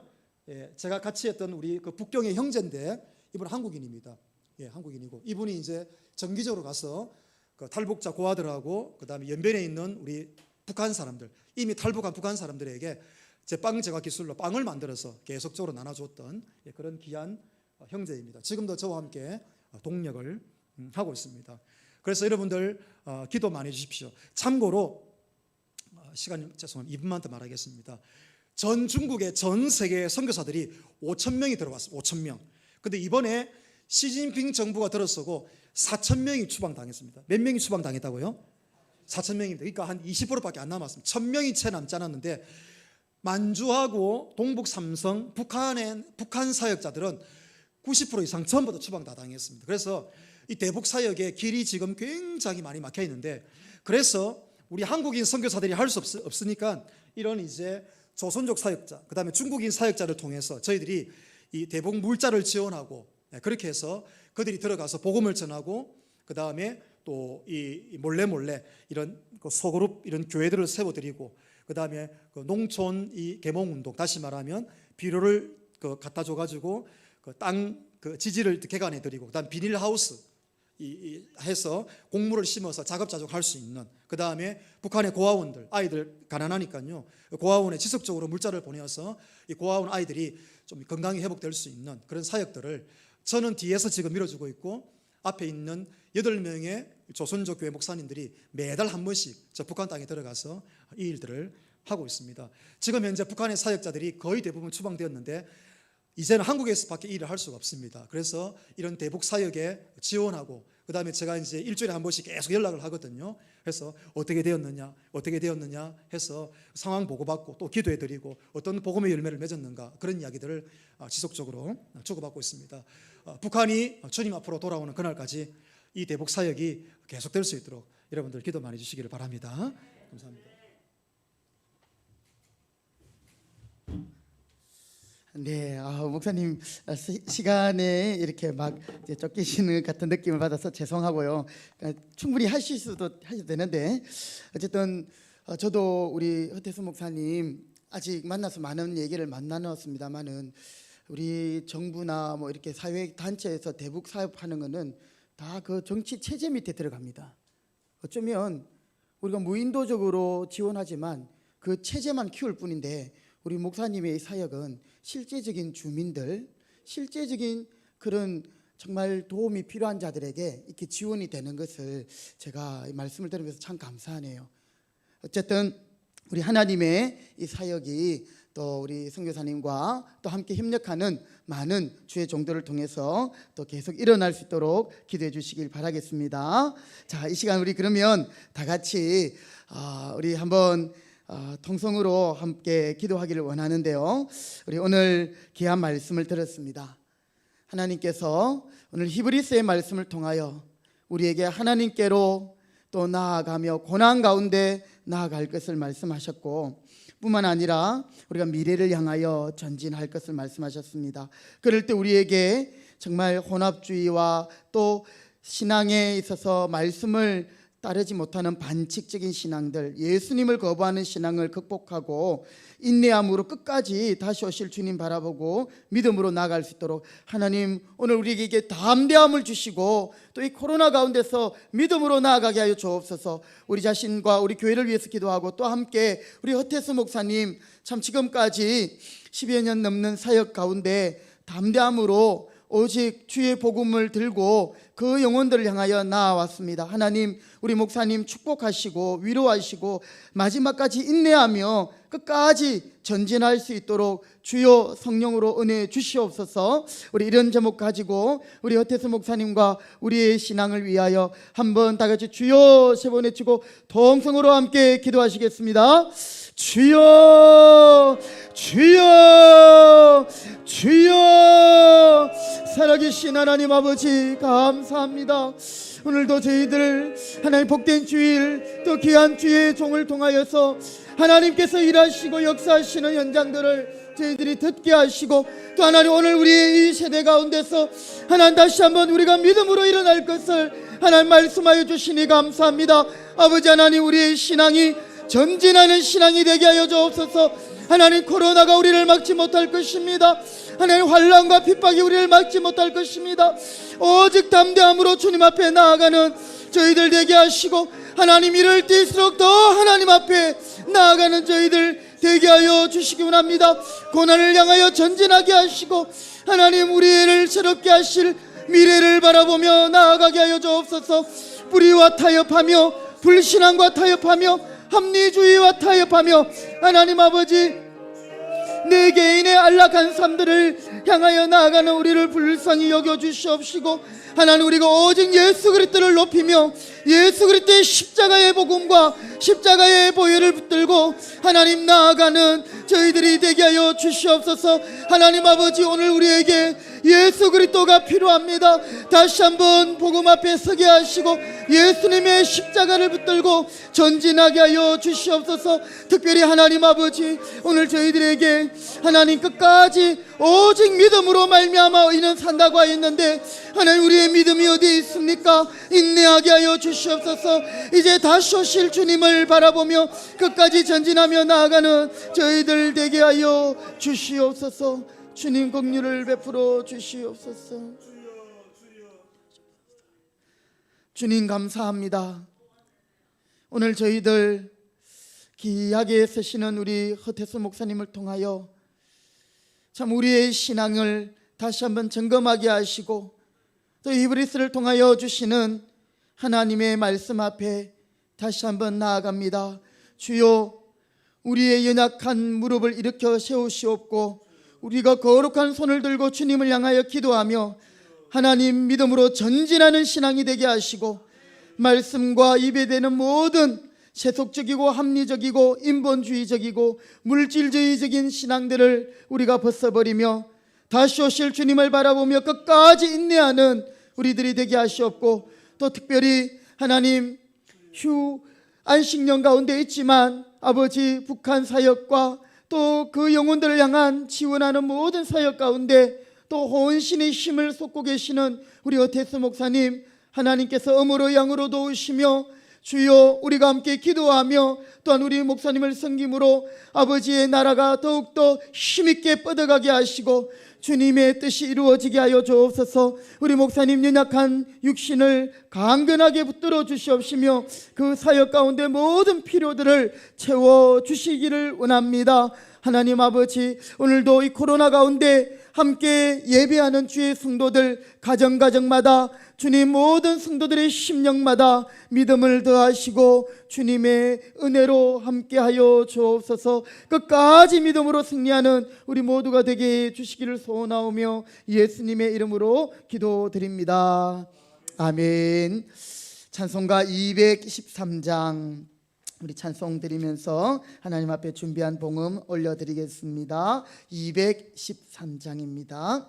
Speaker 4: 제가 같이 했던 우리 북경의 형제인데 이분은 한국인입니다. 예, 한국인이고 이분이 이제 정기적으로 가서 탈북자 고아들하고 그다음에 연변에 있는 우리 북한 사람들 이미 탈북한 북한 사람들에게 제빵 제과 기술로 빵을 만들어서 계속적으로 나눠줬던 그런 귀한 형제입니다. 지금도 저와 함께 동력을 하고 있습니다. 그래서 여러분들 기도 많이 해주십시오. 참고로 시간이 죄송합니다. 2분만 더 말하겠습니다. 전 중국의 전 세계 선교사들이 5,000명이 들어왔습니다. 5,000명. 근데 이번에 시진핑 정부가 들어서고 4,000명이 추방당했습니다. 몇 명이 추방당했다고요? 4,000명입니다. 그러니까 한 20%밖에 안 남았습니다. 1,000명이 채 남지 않았는데 만주하고 동북 삼성, 북한 사역자들은 90% 이상 전부 다 추방 다 당했습니다. 그래서 이 대북 사역의 길이 지금 굉장히 많이 막혀 있는데 그래서 우리 한국인 선교사들이 할 수 없으니까 이런 이제 조선족 사역자, 그다음에 중국인 사역자를 통해서 저희들이 이 대북 물자를 지원하고 그렇게 해서 그들이 들어가서 복음을 전하고 그다음에 또 이 몰래 이런 소그룹 이런 교회들을 세워드리고 그다음에 농촌 이 계몽운동 다시 말하면 비료를 갖다 줘가지고 땅 지지를 개간해드리고 그다음 비닐하우스 해서 곡물을 심어서 자급자족할 수 있는 그다음에 북한의 고아원들 아이들 가난하니까요 고아원에 지속적으로 물자를 보내어서 이 고아원 아이들이 좀 건강히 회복될 수 있는 그런 사역들을 저는 뒤에서 지금 밀어주고 있고 앞에 있는 8명의 조선족 교회 목사님들이 매달 한 번씩 저 북한 땅에 들어가서 이 일들을 하고 있습니다. 지금 현재 북한의 사역자들이 거의 대부분 추방되었는데 이제는 한국에서밖에 일을 할 수가 없습니다. 그래서 이런 대북 사역에 지원하고 그 다음에 제가 이제 일주일에 한 번씩 계속 연락을 하거든요. 그래서 어떻게 되었느냐 해서 상황 보고받고 또 기도해드리고 어떤 복음의 열매를 맺었는가 그런 이야기들을 지속적으로 주고받고 있습니다. 북한이 주님 앞으로 돌아오는 그날까지 이 대북 사역이 계속될 수 있도록 여러분들 기도 많이 해주시기를 바랍니다. 감사합니다.
Speaker 2: 네, 목사님 시간에 이렇게 막 이제 쫓기시는 같은 느낌을 받아서 죄송하고요. 그러니까 충분히 하셔도 되는데 어쨌든 저도 우리 허태수 목사님 아직 만나서 많은 얘기를 못 나눴습니다만은 우리 정부나 뭐 이렇게 사회 단체에서 대북 사업하는 거는 다 그 정치 체제 밑에 들어갑니다. 어쩌면 우리가 무인도적으로 지원하지만 그 체제만 키울 뿐인데 우리 목사님의 사역은 실제적인 주민들, 실제적인 그런 정말 도움이 필요한 자들에게 이렇게 지원이 되는 것을 제가 이 말씀을 들으면서 참 감사하네요. 어쨌든 우리 하나님의 이 사역이 또 우리 선교사님과 또 함께 협력하는 많은 주의 종들을 통해서 또 계속 일어날 수 있도록 기도해 주시길 바라겠습니다. 자, 이 시간 우리 그러면 다 같이 우리 한번 통성으로 함께 기도하기를 원하는데요. 우리 오늘 귀한 말씀을 들었습니다. 하나님께서 오늘 히브리서의 말씀을 통하여 우리에게 하나님께로 또 나아가며 고난 가운데 나아갈 것을 말씀하셨고 뿐만 아니라 우리가 미래를 향하여 전진할 것을 말씀하셨습니다. 그럴 때 우리에게 정말 혼합주의와 또 신앙에 있어서 말씀을 따르지 못하는 반칙적인 신앙들, 예수님을 거부하는 신앙을 극복하고 인내함으로 끝까지 다시 오실 주님 바라보고 믿음으로 나아갈 수 있도록 하나님 오늘 우리에게 담대함을 주시고 또 이 코로나 가운데서 믿음으로 나아가게 하여 주옵소서. 우리 자신과 우리 교회를 위해서 기도하고 또 함께 우리 허태수 목사님 참 지금까지 10여 년 넘는 사역 가운데 담대함으로 오직 주의 복음을 들고 그 영혼들을 향하여 나아왔습니다. 하나님 우리 목사님 축복하시고 위로하시고 마지막까지 인내하며 끝까지 전진할 수 있도록 주여 성령으로 은혜 주시옵소서. 우리 이런 제목 가지고 우리 허태수 목사님과 우리의 신앙을 위하여 한번 다 같이 주여 세 번 외치고 동성으로 함께 기도하시겠습니다. 주여 주여 주여. 살아계신 하나님 아버지 감사합니다. 오늘도 저희들 하나님 복된 주일 또 귀한 주의 종을 통하여서 하나님께서 일하시고 역사하시는 현장들을 저희들이 듣게 하시고 또 하나님 오늘 우리의 이 세대 가운데서 하나님 다시 한번 우리가 믿음으로 일어날 것을 하나님 말씀하여 주시니 감사합니다. 아버지 하나님 우리의 신앙이 전진하는 신앙이 되게 하여 주옵소서. 하나님 코로나가 우리를 막지 못할 것입니다. 하나님 환난과 핍박이 우리를 막지 못할 것입니다. 오직 담대함으로 주님 앞에 나아가는 저희들 되게 하시고 하나님 이럴 때일수록 더 하나님 앞에 나아가는 저희들 되게 하여 주시기 원합니다. 고난을 향하여 전진하게 하시고 하나님 우리를 새롭게 하실 미래를 바라보며 나아가게 하여 주옵소서. 뿌리와 타협하며 불신앙과 타협하며 합리주의와 타협하며 하나님 아버지 내 개인의 안락한 삶들을 향하여 나아가는 우리를 불쌍히 여겨주시옵시고 하나님 우리가 오직 예수 그리스도를 높이며 예수 그리스도의 십자가의 복음과 십자가의 보혈을 붙들고 하나님 나아가는 저희들이 되게 하여 주시옵소서. 하나님 아버지 오늘 우리에게 예수 그리스도가 필요합니다. 다시 한번 복음 앞에 서게 하시고 예수님의 십자가를 붙들고 전진하게 하여 주시옵소서. 특별히 하나님 아버지 오늘 저희들에게 하나님 끝까지 오직 믿음으로 말미암아 이는 산다고 하였는데 하나님 우리의 믿음이 어디에 있습니까? 인내하게 하여 주시옵소서. 이제 다시 오실 주님을 바라보며 끝까지 전진하며 나아가는 저희들 되게 하여 주시옵소서. 주님 긍휼을 베풀어 주시옵소서. 주님 감사합니다. 오늘 저희들 귀하게 쓰시는 우리 허태수 목사님을 통하여 참 우리의 신앙을 다시 한번 점검하게 하시고 또 히브리서를 통하여 주시는 하나님의 말씀 앞에 다시 한번 나아갑니다. 주여 우리의 연약한 무릎을 일으켜 세우시옵고 우리가 거룩한 손을 들고 주님을 향하여 기도하며 하나님 믿음으로 전진하는 신앙이 되게 하시고 말씀과 입에 대는 모든 세속적이고 합리적이고 인본주의적이고 물질주의적인 신앙들을 우리가 벗어버리며 다시 오실 주님을 바라보며 끝까지 인내하는 우리들이 되게 하시옵고, 또 특별히 하나님 안식년 가운데 있지만 아버지 북한 사역과 또 그 영혼들을 향한 지원하는 모든 사역 가운데 또 혼신의 힘을 쏟고 계시는 우리 어태스 목사님, 하나님께서 음으로 양으로 도우시며 주여 우리가 함께 기도하며 또한 우리 목사님을 섬김으로 아버지의 나라가 더욱더 힘있게 뻗어가게 하시고 주님의 뜻이 이루어지게 하여 주옵소서. 우리 목사님 연약한 육신을 강건하게 붙들어 주시옵시며 그 사역 가운데 모든 필요들을 채워주시기를 원합니다. 하나님 아버지, 오늘도 이 코로나 가운데 함께 예배하는 주의 성도들 가정가정마다 주님 모든 성도들의 심령마다 믿음을 더하시고 주님의 은혜로 함께하여 주옵소서. 끝까지 믿음으로 승리하는 우리 모두가 되게 해 주시기를 소원하오며 예수님의 이름으로 기도드립니다. 아멘. 찬송가 213장 우리 찬송 드리면서 하나님 앞에 준비한 봉음 올려드리겠습니다. 213장입니다.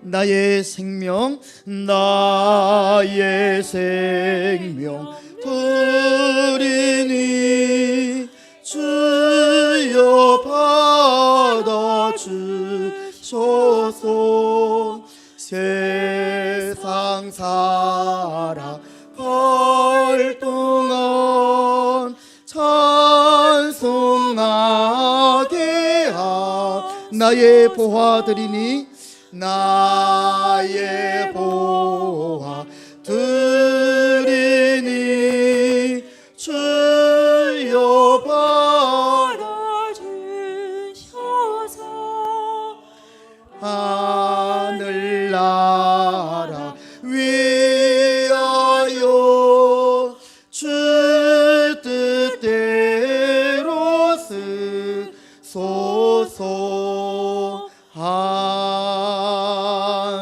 Speaker 2: 나의 생명 드리니 주여 받아주소서. 세상 살아갈 동안 찬송하게 나의 보화 드리니 나의 보화 드리니 주여
Speaker 5: 받아주셔서
Speaker 2: 하늘나라 위하여 주 뜻대로 쓰소서.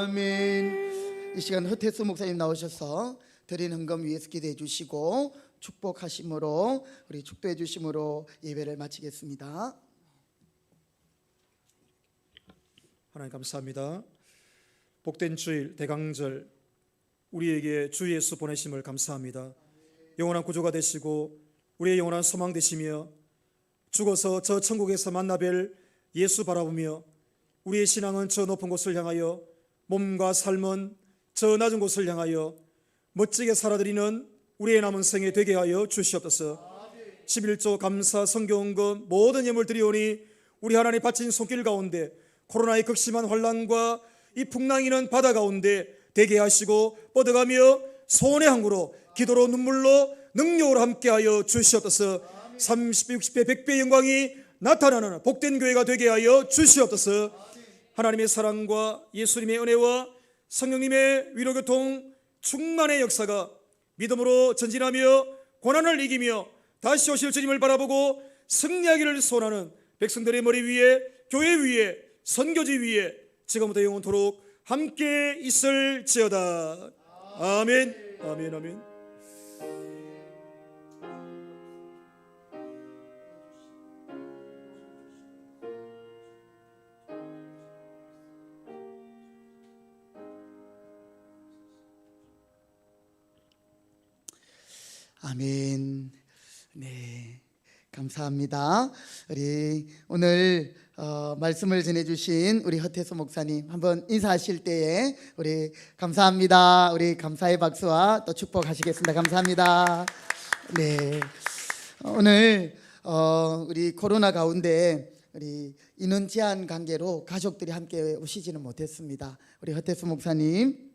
Speaker 2: 아멘. 이 시간 허태수 목사님 나오셔서 드린 헌금 위해서 기도해 주시고 축복하심으로 우리 축도해 주심으로 예배를 마치겠습니다.
Speaker 4: 하나님 감사합니다. 복된 주일 대강절 우리에게 주 예수 보내심을 감사합니다. 영원한 구주가 되시고 우리의 영원한 소망 되시며 죽어서 저 천국에서 만나뵐 예수 바라보며 우리의 신앙은 저 높은 곳을 향하여 몸과 삶은 저 낮은 곳을 향하여 멋지게 살아드리는 우리의 남은 생에 되게 하여 주시옵소서. 11조 감사 성경헌금 모든 예물 드리오니 우리 하나님 바친 손길 가운데 코로나의 극심한 환난과 이 풍랑이는 바다 가운데 되게 하시고 뻗어가며 소원의 항구로 기도로 눈물로 능력으로 함께하여 주시옵소서. 30배 60배 100배의 영광이 나타나는 복된 교회가 되게 하여 주시옵소서. 하나님의 사랑과 예수님의 은혜와 성령님의 위로교통 충만의 역사가 믿음으로 전진하며 고난을 이기며 다시 오실 주님을 바라보고 승리하기를 소원하는 백성들의 머리 위에 교회 위에 선교지 위에 지금부터 영원토록 함께 있을지어다. 아멘. 아멘. 아멘.
Speaker 2: 아멘. 네, 감사합니다. 우리 오늘 말씀을 전해주신 우리 허태수 목사님 한번 인사하실 때에 우리 감사합니다. 우리 감사의 박수와 또 축복하시겠습니다. 감사합니다. 네, 오늘 우리 코로나 가운데 우리 인원 제한 관계로 가족들이 함께 오시지는 못했습니다. 우리 허태수 목사님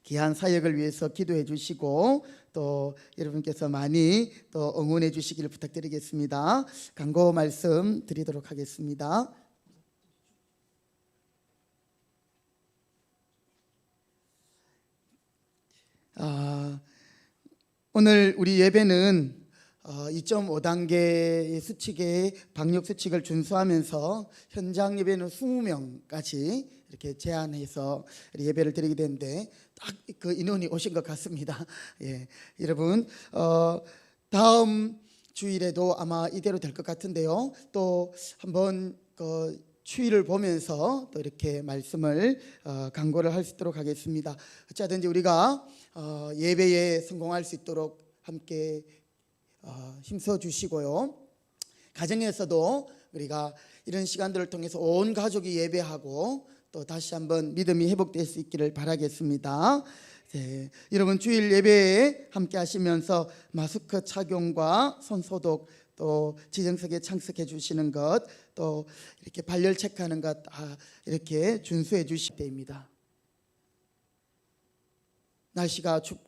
Speaker 2: 귀한 사역을 위해서 기도해 주시고 또 여러분께서 많이 또 응원해 주시기를 부탁드리겠습니다. 간구 말씀 드리도록 하겠습니다. 오늘 우리 예배는 2.5단계의 수칙의 방역 수칙을 준수하면서 현장 예배는 20명까지 이렇게 제한해서 예배를 드리게 되는데 딱 그 인원이 오신 것 같습니다. 예, 여러분 다음 주일에도 아마 이대로 될 것 같은데요. 또 한번 그 추위를 보면서 또 이렇게 말씀을 강구를 할 수 있도록 하겠습니다. 어찌하든지 우리가 예배에 성공할 수 있도록 함께 힘써 주시고요. 가정에서도 우리가 이런 시간들을 통해서 온 가족이 예배하고 또 다시 한번 믿음이 회복될 수 있기를 바라겠습니다. 네, 여러분 주일 예배에 함께 하시면서 마스크 착용과 손 소독 또 지정석에 참석해 주시는 것 또 이렇게 발열 체크하는 것 이렇게 준수해 주실 때입니다. 날씨가